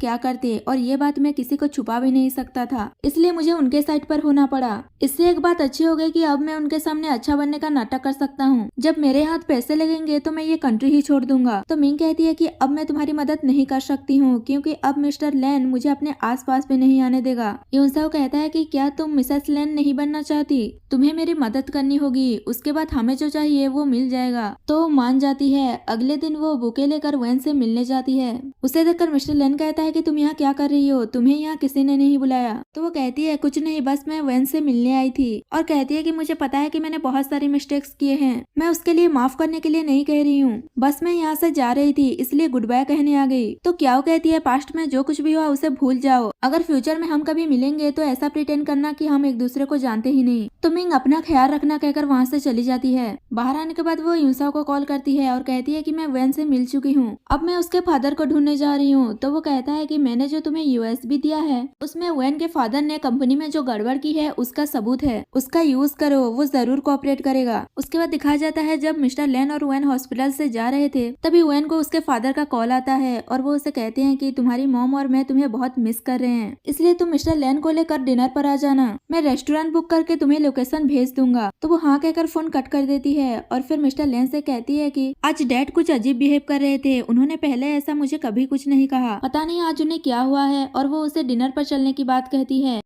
क्या करते, और ये बात मैं किसी को छुपा भी नहीं सकता था, इसलिए मुझे उनके साइड पर होना पड़ा। इससे एक बात अच्छी हो गई कि अब मैं उनके सामने अच्छा बनने का नाटक कर सकता हूँ। जब मेरे हाथ पैसे लगेंगे तो मैं ये कंट्री ही छोड़ दूंगा। तो मिंग कहती है कि अब मैं तुम्हारी मदद नहीं कर सकती हूँ, क्योंकि अब मिस्टर लेन मुझे अपने आसपास भी नहीं आने देगा। यूनसाओ कहता है कि क्या तुम मिसेस लेन नहीं बनना चाहती, तुम्हें मेरी मदद करनी होगी, उसके बाद हमें जो चाहिए वो मिल जाएगा। तो मान जाती है। अगले दिन वो बुके लेकर वेन से मिलने जाती है। उसे देखकर मिस्टर लेन कहता है कि तुम यहाँ क्या कर रही हो, तुम्हें यहाँ किसी ने नहीं बुलाया। तो वो कहती है कुछ नहीं, बस मैं वेन से मिलने आई थी। और कहती है कि मुझे पता है कि मैंने बहुत सारी मिस्टेक्स किए हैं, मैं उसके लिए माफ करने के लिए नहीं कह रही हूँ, बस मैं यहाँ से जा रही थी इसलिए गुड बाय कहने आ गई। तो क्या कहती है पास्ट में जो कुछ भी हुआ उसे भूल जाओ, अगर फ्यूचर में हम कभी मिलेंगे तो ऐसा प्रिटेंड करना कि हम एक दूसरे को जानते ही नहीं। तो मिंग अपना ख्याल रखना कहकर वहाँ से चली जाती है। बाहर आने के बाद वो यूनसाओ को कॉल करती है और कहती है कि मैं वेन से मिल चुकी हूँ, अब मैं उसके फादर को ढूंढने जा रही हूँ। तो वो कहता है कि मैंने जो तुम्हें यूएसबी दिया है उसमें वेन के फादर ने कंपनी में जो गड़बड़ की है उसका सबूत है, उसका यूज करो, वो जरूर कोऑपरेट करेगा। उसके बाद दिखाया जाता है जब मिस्टर लेन और वेन हॉस्पिटल से जा रहे थे तभी वेन को उसके फादर का कॉल आता है और वो उसे कहते हैं कि तुम्हारी मॉम और मैं तुम्हें बहुत मिस कर रहे हैं, इसलिए तुम मिस्टर लेन को लेकर डिनर पर आ जाना, मैं रेस्टोरेंट बुक करके तुम्हें लोकेशन भेज दूंगा। तो वो हाँ कहकर फोन कट कर देती है और फिर मिस्टर लेन से कहती है कि आज डैड कुछ अजीब बिहेव कर रहे थे, उन्होंने पहले ऐसा मुझे कभी कुछ नहीं कहा, पता नहीं आज उन्हें क्या हुआ है। और वो उसे डिनर पर चलने की बात कहती है।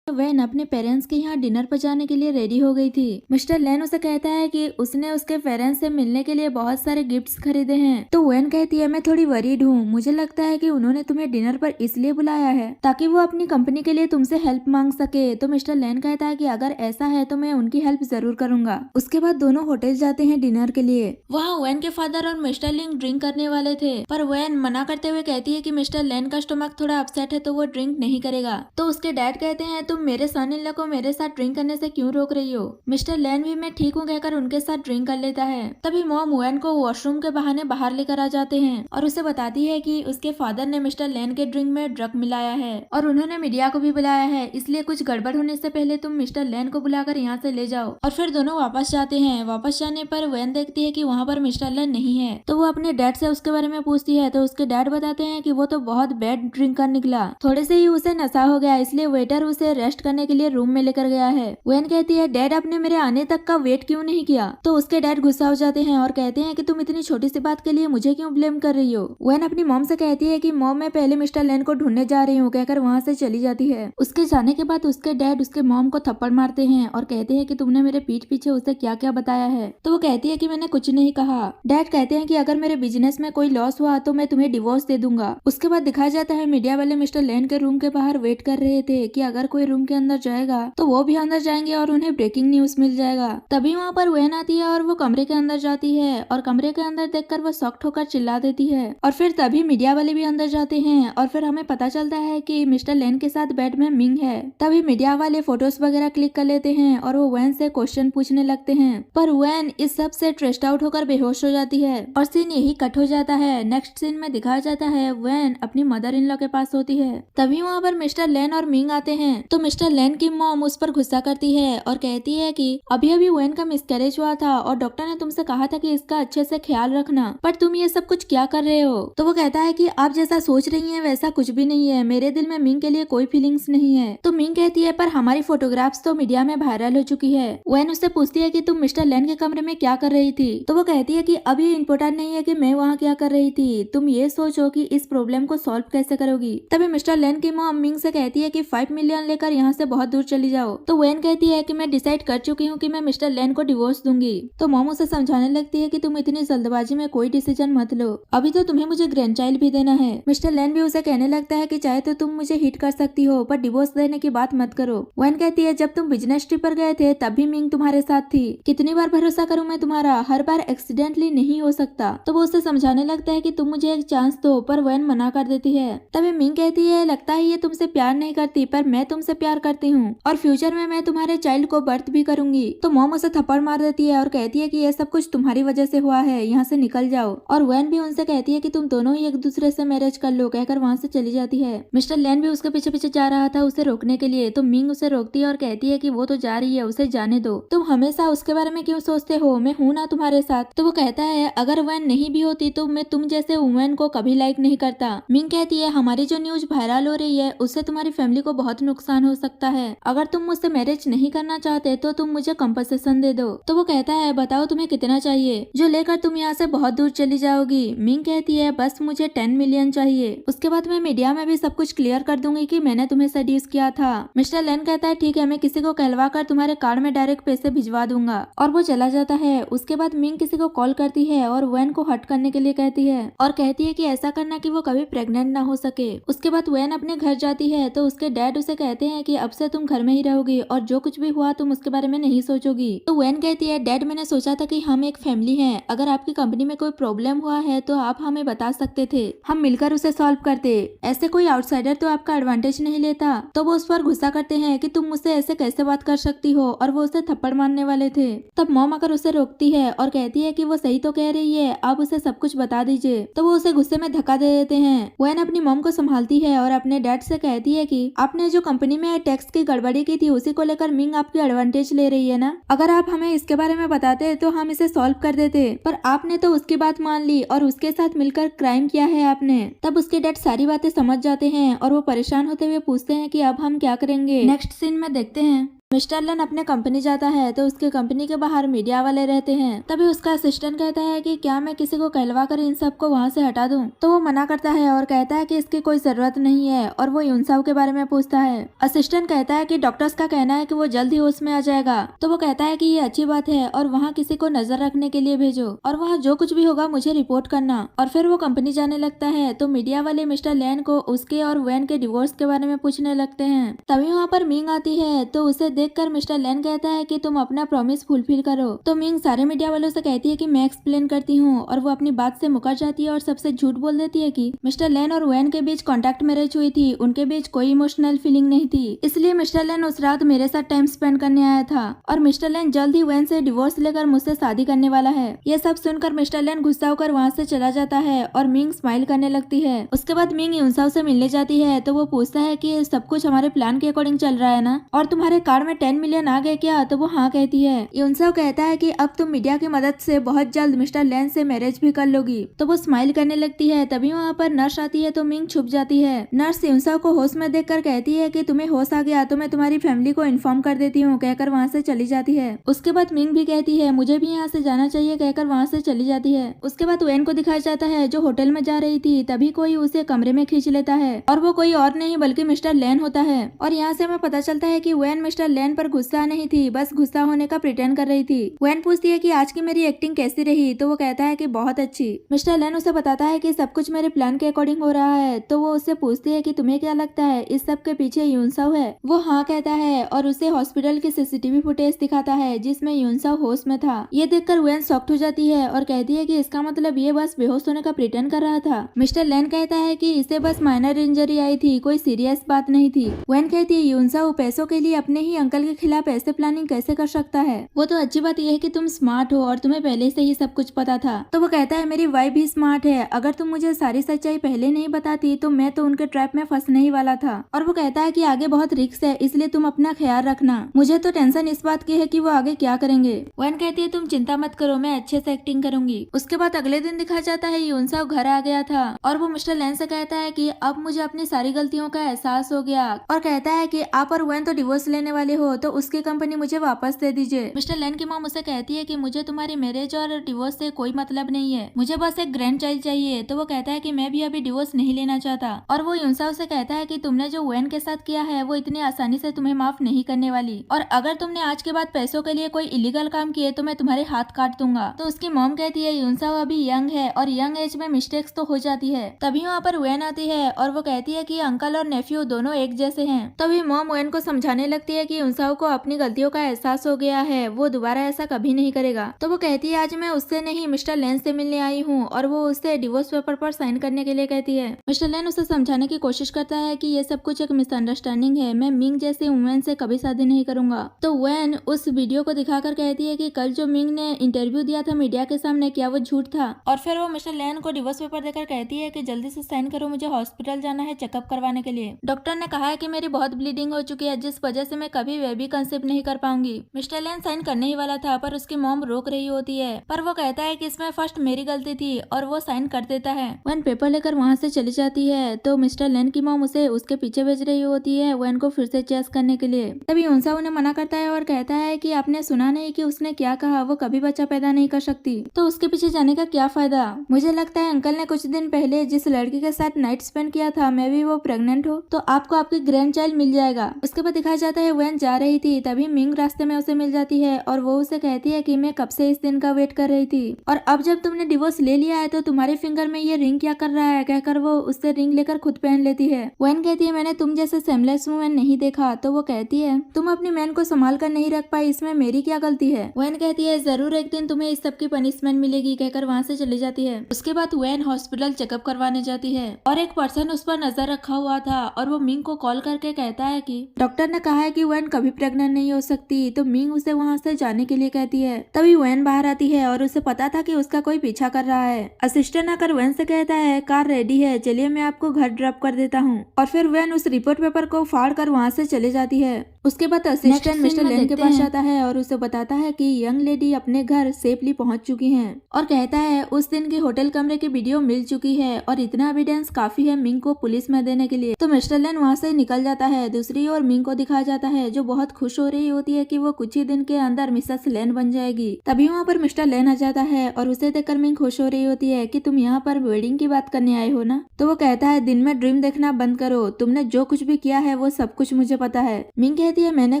वेन अपने पेरेंट्स के यहाँ डिनर पर जाने के लिए रेडी हो गई थी। मिस्टर लेन उसे कहता है कि उसने उसके पेरेंट्स से मिलने के लिए बहुत सारे गिफ्ट्स खरीदे हैं। तो वेन कहती है मैं थोड़ी वरीड हूँ, मुझे लगता है कि उन्होंने तुम्हें डिनर पर इसलिए बुलाया है ताकि वो अपनी कंपनी के लिए तुमसे हेल्प मांग सके। तो मिस्टर लेन कहता है कि अगर ऐसा है तो मैं उनकी हेल्प जरूर करूंगा। उसके बाद दोनों होटल जाते हैं डिनर के लिए। वहाँ वेन के फादर और मिस्टर लिंग ड्रिंक करने वाले थे, पर वेन मना करते हुए कहती है कि मिस्टर लेन का स्टोमक थोड़ा अपसेट है तो वो ड्रिंक नहीं करेगा। तो उसके डैड कहते हैं तुम मेरे सन इन लॉ को मेरे साथ ड्रिंक करने से क्यों रोक रही हो। मिस्टर लेन भी मैं ठीक हूँ कहकर उनके साथ ड्रिंक कर लेता है। तभी मॉम वेन को वॉशरूम के बहाने बाहर लेकर आ जाते हैं और उसे बताती है कि उसके फादर ने मिस्टर लेन के ड्रिंक में ड्रग मिलाया है और उन्होंने मीडिया को भी बुलाया है, इसलिए कुछ गड़बड़ होने से पहले तुम मिस्टर लेन को बुलाकर यहाँ से ले जाओ। और फिर दोनों वापस जाते हैं। वापस जाने पर वेन देखती है कि वहाँ पर मिस्टर लेन नहीं है, तो वो अपने डैड से उसके बारे में पूछती है। तो उसके डैड बताते हैं कि वो तो बहुत बैड ड्रिंकर निकला, थोड़े से ही उसे नशा हो गया, इसलिए वेटर उसे रेस्ट करने के लिए रूम में लेकर गया है। वेन कहती है डैड आपने मेरे आने तक का वेट क्यों नहीं किया। तो उसके डैड गुस्सा हो जाते हैं और कहते हैं कि तुम इतनी छोटी सी बात के लिए मुझे क्यों ब्लेम कर रही हो। वेन अपनी मॉम से कहती है कि मॉम मैं पहले मिस्टर लेन को ढूंढने जा रही हूँ कहकर वहाँ से चली जाती है। उसके जाने के बाद उसके डैड उसके मॉम को थप्पड़ मारते हैं और कहते हैं कि तुमने मेरे पीठ पीछे उसे क्या क्या बताया है। तो वो कहती है कि मैंने कुछ नहीं कहा। डैड कहते हैं कि अगर मेरे बिजनेस में कोई लॉस हुआ तो मैं तुम्हें डिवोर्स दे दूंगा। उसके बाद दिखाया जाता है मीडिया वाले मिस्टर लेन के रूम के बाहर वेट कर रहे थे कि अगर कोई रूम के अंदर जाएगा तो वो भी अंदर जाएंगे और उन्हें ब्रेकिंग न्यूज मिल जाएगा। तभी वहाँ पर वेन आती है और वो कमरे के अंदर जाती है और कमरे के अंदर देखकर वो शॉक्ड होकर चिल्ला देती है। और फिर तभी मीडिया वाले भी अंदर जाते हैं और फिर हमें पता चलता है कि मिस्टर लेन के साथ बेड में मिंग है। तभी मीडिया वाले फोटोज वगैरह क्लिक कर लेते हैं और वो वेन से क्वेश्चन पूछने लगते हैं, पर वेन इस सब से स्ट्रेस्ड आउट होकर बेहोश हो जाती है और सीन यही कट हो जाता है। नेक्स्ट सीन में दिखाया जाता है वेन अपनी मदर इन लॉ के पास होती है। तभी वहाँ पर मिस्टर लेन और मिंग आते हैं। तो मिस्टर लेन की मॉम उस पर गुस्सा करती है और कहती है कि अभी अभी वेन का मिसकैरेज हुआ था और डॉक्टर ने तुमसे कहा था कि इसका अच्छे से ख्याल रखना, पर तुम ये सब कुछ क्या कर रहे हो। तो वो कहता है कि आप जैसा सोच रही हैं वैसा कुछ भी नहीं है, मेरे दिल में मिंग के लिए कोई फीलिंग्स नहीं है। तो मिंग कहती है पर हमारी फोटोग्राफ्स तो मीडिया में वायरल हो चुकी है। वेन उससे पूछती है कि तुम मिस्टर लेन के कमरे में क्या कर रही थी। तो वो कहती है कि अभी इम्पोर्टेंट नहीं है कि मैं वहाँ क्या कर रही थी, तुम ये सोचो कि इस प्रॉब्लम को सॉल्व कैसे करोगी। तभी मिस्टर लेन की मॉम मिंग से कहती है कि 5 मिलियन लेकर यहाँ से बहुत दूर चली जाओ। तो वेन कहती है कि मैं डिसाइड कर चुकी हूँ कि मैं मिस्टर लेन को डिवोर्स दूंगी। तो मॉम उसे समझाने लगती है कि तुम इतनी जल्दबाजी में कोई डिसीजन मत लो, अभी तो तुम्हें मुझे ग्रैंड चाइल्ड भी देना है। मिस्टर लेन भी उसे कहने लगता है कि चाहे तो तुम मुझे हिट कर सकती हो पर डिवोर्स देने की बात मत करो। वेन कहती है जब तुम बिजनेस ट्रिप पर गए थे तब भी मिंग तुम्हारे साथ थी, कितनी बार भरोसा करूं मैं तुम्हारा, हर बार एक्सीडेंटली नहीं हो सकता। तो वो उसे समझाने लगता है कि तुम मुझे एक चांस दो, पर वेन मना कर देती है। तभी मिंग कहती है लगता है ये तुमसे प्यार नहीं करती पर मैं तुमसे प्यार करती हूँ और फ्यूचर में मैं तुम्हारे चाइल्ड को बर्थ भी करूंगी। तो मॉम उसे थप्पड़ मार देती है और कहती है कि ये सब कुछ तुम्हारी वजह से हुआ है, यहाँ से निकल जाओ। और वेन भी उनसे कहती है कि तुम दोनों ही एक दूसरे से मैरिज कर लो, कहकर वहाँ से चली जाती है। मिस्टर लेन भी उसके पीछे पीछे जा रहा था उसे रोकने के लिए, तो मिंग उसे रोकती है और कहती है कि वो तो जा रही है, उसे जाने दो, तुम हमेशा उसके बारे में क्यों सोचते हो, मैं हूँ ना तुम्हारे साथ। तो वो कहता है अगर वेन नहीं भी होती तो मैं तुम जैसे वुमेन को कभी लाइक नहीं करता। मिंग कहती है हमारी जो न्यूज वायरल हो रही है उससे तुम्हारी फैमिली को बहुत नुकसान हो सकता है, अगर तुम मुझसे मैरिज नहीं करना चाहते तो तुम मुझे कंपनसेशन दे दो। तो वो कहता है बताओ तुम्हें कितना चाहिए जो लेकर तुम यहाँ से बहुत दूर चली जाओगी। मिंग कहती है बस मुझे 10 मिलियन चाहिए, उसके बाद मैं मीडिया में भी सब कुछ क्लियर कर दूंगी कि मैंने तुम्हें सड्यूस किया था। मिस्टर लेन कहता है ठीक है, मैं किसी को कहलवा कर तुम्हारे कार्ड में डायरेक्ट पैसे भिजवा दूंगा, और वो चला जाता है। उसके बाद मिंग किसी को कॉल करती है और वेन को हट करने के लिए कहती है और कहती है कि ऐसा करना कि वो कभी प्रेग्नेंट ना हो सके। उसके बाद वेन अपने घर जाती है तो उसके डैड उसे कहते हैं कि अब से तुम घर में ही रहोगी और जो कुछ भी हुआ तुम उसके बारे में नहीं सोचोगी। तो वेन कहती है डैड मैंने सोचा था कि हम एक फैमिली हैं, अगर आपकी कंपनी में कोई प्रॉब्लम हुआ है तो आप हमें बता सकते थे, हम मिलकर उसे सॉल्व करते, ऐसे कोई आउटसाइडर तो आपका एडवांटेज नहीं लेता। तो वो उस पर गुस्सा करते हैं कि तुम मुझसे ऐसे कैसे बात कर सकती हो, और वो उसे थप्पड़ मारने वाले थे। तब मॉम आकर उसे रोकती है और कहती है कि वो सही तो कह रही है, आप उसे सब कुछ बता दीजिए। तो वो उसे गुस्से में धक्का दे देते हैं। वेन अपनी मॉम को संभालती है और अपने डैड से कहती है कि आपने जो कंपनी में टैक्स की गड़बड़ी की थी उसी को लेकर मिंग आपकी एडवांटेज ले रही है ना, अगर आप हमें इसके बारे में बताते तो हम इसे सॉल्व कर देते, पर आपने तो उसकी बात मान ली और उसके साथ मिलकर क्राइम किया है आपने। तब उसके डैड सारी बातें समझ जाते हैं और वो परेशान होते हुए पूछते हैं कि अब हम क्या करेंगे। नेक्स्ट सीन में देखते हैं मिस्टर लेन अपने कंपनी जाता है तो उसके कंपनी के बाहर मीडिया वाले रहते हैं। तभी उसका असिस्टेंट कहता है कि क्या मैं किसी को कहलवा कर इन सबको वहाँ से हटा दूं। तो वो मना करता है और कहता है कि इसकी कोई जरूरत नहीं है, और वो यूनसाओ के बारे में पूछता है। असिस्टेंट कहता है कि डॉक्टर्स का कहना है कि वो जल्द ही होश में आ जाएगा। तो वो कहता है कि ये अच्छी बात है और वहाँ किसी को नजर रखने के लिए भेजो, और वहाँ जो कुछ भी होगा मुझे रिपोर्ट करना। और फिर वो कंपनी जाने लगता है। तो मीडिया वाले मिस्टर लेन को उसके और वेन के डिवोर्स के बारे में पूछने लगते हैं। तभी वहाँ पर मिंग आती है तो उसे देखकर मिस्टर लेन कहता है कि तुम अपना प्रॉमिस फुलफिल करो। तो मिंग सारे मीडिया वालों से कहती है कि मैं एक्सप्लेन करती हूँ, और वो अपनी बात से मुकर जाती है और सबसे झूठ बोल देती है कि मिस्टर लेन और वेन के बीच कॉन्ट्रैक्ट मैरिज हुई थी, उनके बीच कोई इमोशनल फीलिंग नहीं थी, इसलिए मिस्टर लेन उस रात मेरे साथ टाइम स्पेंड करने आया था, और मिस्टर लेन जल्द ही वेन से डिवोर्स लेकर मुझसे शादी करने वाला है। ये सब सुनकर मिस्टर लेन गुस्सा होकर वहाँ से चला जाता है और मिंग स्माइल करने लगती है। उसके बाद मिंग यूनसाओ से मिलने जाती है तो वो पूछता है कि सब कुछ हमारे प्लान के अकॉर्डिंग चल रहा है ना, और तुम्हारे कार्ड में 10 मिलियन आ गए क्या। तो वो हाँ कहती है। यूनसाओ कहता है कि अब तुम मीडिया की मदद से बहुत जल्द मिस्टर लेन से मैरिज भी कर लोगी। तो वो स्माइल करने लगती है। तभी वहाँ पर नर्स आती है तो मिंग छुप जाती है। नर्स यूनसाओ को होश में देखकर कहती है कि तुम्हें होश आ गया तो मैं तुम्हारी फैमिली को इन्फॉर्म कर देती हूँ, कहकर वहाँ से चली जाती है। उसके बाद मिंग भी कहती है मुझे भी यहाँ से जाना चाहिए, कहकर वहाँ से चली जाती है। उसके बाद वेन को दिखाया जाता है जो होटल में जा रही थी। तभी कोई उसे कमरे में खींच लेता है, और वो कोई और नहीं बल्कि मिस्टर लेन होता है। और यहाँ से हमें पता चलता है कि वेन मिस्टर लेन पर गुस्सा नहीं थी, बस गुस्सा होने का प्रिटेंड कर रही थी। वेन पूछती है कि आज की मेरी एक्टिंग कैसी रही। तो वो कहता है कि बहुत अच्छी। मिस्टर लेन उसे बताता है कि सब कुछ मेरे प्लान के अकॉर्डिंग हो रहा है। तो वो उससे पूछती है कि तुम्हें क्या लगता है इस सब के पीछे यूनसाओ है। वो हाँ कहता है और उसे हॉस्पिटल की सीसीटीवी फुटेज दिखाता है जिसमें यूनसाओ होश में था। ये देखकर वेन शॉक्ड हो जाती है और कहती है कि इसका मतलब ये बस बेहोश होने का प्रिटेंड कर रहा था। मिस्टर लेन कहता है कि इसे बस माइनर इंजरी आई थी, कोई सीरियस बात नहीं थी। वेन कहती है यूनसाओ पैसों के लिए अपने ही अंकल के खिलाफ ऐसे प्लानिंग कैसे कर सकता है। वो तो अच्छी बात यह है कि तुम स्मार्ट हो और तुम्हें पहले से ही सब कुछ पता था। तो वो कहता है मेरी वाइफ भी स्मार्ट है, अगर तुम मुझे सारी सच्चाई पहले नहीं बताती तो मैं तो उनके ट्रैप में फंसने ही वाला था। और वो कहता है कि आगे बहुत रिस्क है, इसलिए तुम अपना ख्याल रखना। मुझे तो टेंशन इस बात की है कि वो आगे क्या करेंगे। वेन कहती है तुम चिंता मत करो, मैं अच्छे से एक्टिंग करूंगी। उसके बाद अगले दिन दिखा जाता है यूनसाओ घर आ गया था और वो मिस्टर लेन से कहता है कि अब मुझे अपनी सारी गलतियों का एहसास हो गया, और कहता है कि आप और वेन तो डिवोर्स लेने वाले हो तो उसकी कंपनी मुझे वापस दे दीजिए। मिस्टर लेन की मॉम उसे कहती है कि मुझे तुम्हारी मैरिज और डिवोर्स से कोई मतलब नहीं है, मुझे बस एक ग्रैंड चाइल्ड चाहिए। तो वो कहता है कि मैं भी अभी डिवोर्स नहीं लेना चाहता। और वो यूनसाओ से कहता है कि तुमने जो वेन के साथ किया है वो इतनी आसानी से तुम्हें माफ नहीं करने वाली, और अगर तुमने आज के बाद पैसों के लिए कोई इलीगल काम किए तो मैं तुम्हारे हाथ काट दूंगा। तो उसकी मॉम कहती है यूनसाओ अभी यंग है और यंग एज में मिस्टेक्स तो हो जाती है। तभी वहाँ पर वेन आती है और वो कहती है कि अंकल और नेफ्यू दोनों एक जैसे हैं। तभी मॉम वेन को समझाने लगती है कि यूनसाओ को अपनी गलतियों का एहसास हो गया है, वो दोबारा ऐसा कभी नहीं करेगा। तो वो कहती है आज मैं उससे नहीं मिस्टर लेन से मिलने आई हूँ, और वो उससे डिवोर्स पेपर पर साइन करने के लिए कहती है। मिस्टर लेन उसे समझाने की कोशिश करता है कि ये सब कुछ एक मिसअंडरस्टैंडिंग है, मैं मिंग जैसी वुमेन से कभी शादी नहीं करूंगा। तो वेन उस वीडियो को दिखाकर कहती है कि कल जो मिंग ने इंटरव्यू दिया था मीडिया के सामने, क्या वो झूठ था। और फिर वो मिस्टर लेन को डिवोर्स पेपर देकर कहती है कि जल्दी से साइन करो, मुझे हॉस्पिटल जाना है चेकअप करवाने के लिए। डॉक्टर ने कहा है कि मेरी बहुत ब्लीडिंग हो चुकी है, जिस वजह से मैं कभी बेबी कंसीव नहीं कर पाऊंगी। मिस्टर लेन साइन करने ही वाला था पर उसकी मॉम रोक रही होती है, पर वो कहता है कि इसमें फर्स्ट मेरी गलती थी, और वो साइन कर देता है। वेन पेपर लेकर वहाँ से चली जाती है तो मिस्टर लेन की मॉम उसे उसके पीछे भेज रही होती है वेन को फिर से चेस करने के लिए। तभी यूनसा उन्हें मना करता है और कहता है कि आपने सुना नहीं कि उसने क्या कहा, वो कभी बच्चा पैदा नहीं कर सकती, तो उसके पीछे जाने का क्या फायदा। मुझे लगता है अंकल ने कुछ दिन पहले जिस लड़की के साथ नाइट स्पेंड किया था, मैं भी वो प्रेग्नेंट हो तो आपको आपकी ग्रैंड चाइल्ड मिल जाएगा। उसके बाद दिखाया जाता है वेन जा रही थी, तभी मिंग रास्ते में उसे मिल जाती है और वो उसे कहती है कि मैं कब से इस दिन का वेट कर रही थी, और अब जब तुमने डिवोर्स ले लिया है तो तुम्हारे फिंगर में ये रिंग क्या कर रहा है, कहकर वो उससे रिंग लेकर खुद पहन लेती है। वेन कहती है मैंने तुम जैसे सेमलेस वुमेन नहीं देखा। तो वो कहती है तुम अपनी मैन को संभाल कर नहीं रख पाई, इसमें मेरी क्या गलती है। वेन कहती है जरूर एक दिन तुम्हें इस सब की पनिशमेंट मिलेगी, कहकर वहाँ से चली जाती है। उसके बाद वेन हॉस्पिटल चेकअप करवाने जाती है और एक पर्सन उस पर नजर रखा हुआ था, और वो मिंग को कॉल करके कहता है कि डॉक्टर ने कहा है कि वेन कभी प्रेग्नेंट नहीं हो सकती। तो मिंग उसे वहाँ से जाने के लिए कहती है। तभी वेन बाहर आती है और उसे पता था कि उसका कोई पीछा कर रहा है। असिस्टेंट आकर वेन से कहता है कार रेडी है, चलिए मैं आपको घर ड्रॉप कर देता हूँ। और फिर वेन उस रिपोर्ट पेपर को फाड़ कर वहाँ से चले जाती है। उसके बाद असिस्टेंट मिस्टर लेन के पास आता है और उसे बताता है कि यंग लेडी अपने घर सेफली पहुंच चुकी हैं, और कहता है उस दिन की होटल कमरे की वीडियो मिल चुकी है और इतना एविडेंस काफी है मिंग को पुलिस में देने के लिए। तो मिस्टर लेन वहाँ से निकल जाता है। दूसरी ओर मिंग को दिखाया जाता है जो बहुत खुश हो रही होती है कि वो कुछ ही दिन के अंदर मिसेस लेन बन जाएगी। तभी वहाँ पर मिस्टर लेन आ जाता है और उसे देखकर मिंग खुश हो रही होती है कि तुम यहाँ पर वेडिंग की बात करने आए हो ना। तो वो कहता है दिन में ड्रीम देखना बंद करो, तुमने जो कुछ भी किया है वो सब कुछ मुझे पता है। मिंग कहती है मैंने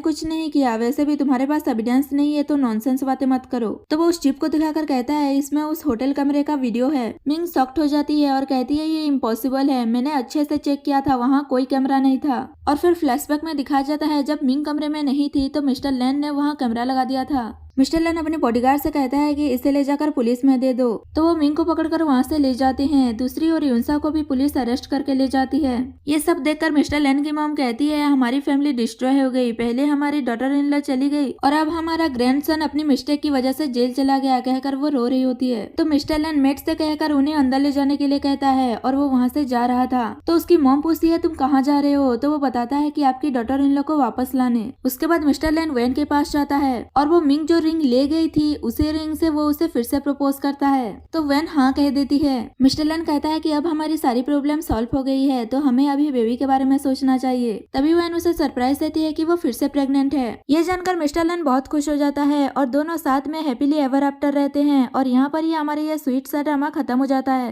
कुछ नहीं किया, वैसे भी तुम्हारे पास एविडेंस नहीं है तो नॉनसेंस बातें मत करो। तो वो उस चिप को दिखाकर कहता है इसमें उस होटल कमरे का वीडियो है। मिंग शॉक्ड हो जाती है और कहती है ये इम्पॉसिबल है, मैंने अच्छे से चेक किया था, वहाँ कोई कैमरा नहीं था। और फिर फ्लैशबैक में दिखाया जाता है जब मिंग कमरे में नहीं थी तो मिस्टर लेन ने वहाँ कैमरा लगा दिया था। मिस्टर लेन अपने बॉडीगार्ड से कहता है कि इसे ले जाकर पुलिस में दे दो। तो वो मिंग को पकड़कर वहाँ से ले जाते हैं। दूसरी ओर यूनसा को भी पुलिस अरेस्ट करके ले जाती है। ये सब देखकर मिस्टर लेन की मॉम कहती है हमारी फैमिली डिस्ट्रॉय हो गई, पहले हमारी डॉटर इन लॉ चली गई और अब हमारा ग्रैंडसन अपनी मिस्टेक की वजह से जेल चला गया, कहकर वो रो रही होती है। तो मिस्टर लेन मेट से कहकर उन्हें अंदर ले जाने के लिए कहता है और वो वहाँ से जा रहा था। तो उसकी मॉम पूछती है तुम कहाँ जा रहे हो। तो वो बताता है कि आपकी डॉटर इन लॉ को वापस लाने। उसके बाद मिस्टर लेन वेन के पास जाता है और वो मिंग जो रिंग ले गई थी उसी रिंग से वो उसे फिर से प्रपोज करता है। तो वेन हाँ कह देती है। मिस्टर लेन कहता है कि अब हमारी सारी प्रॉब्लम सॉल्व हो गई है तो हमें अभी बेबी के बारे में सोचना चाहिए। तभी वेन उसे सरप्राइज देती है कि वो फिर से प्रेग्नेंट है। ये जानकर मिस्टर लेन बहुत खुश हो जाता है और दोनों साथ में हैप्पीली एवर आफ्टर रहते हैं। और यहाँ पर ही हमारा ये स्वीट सा ड्रामा खत्म हो जाता है।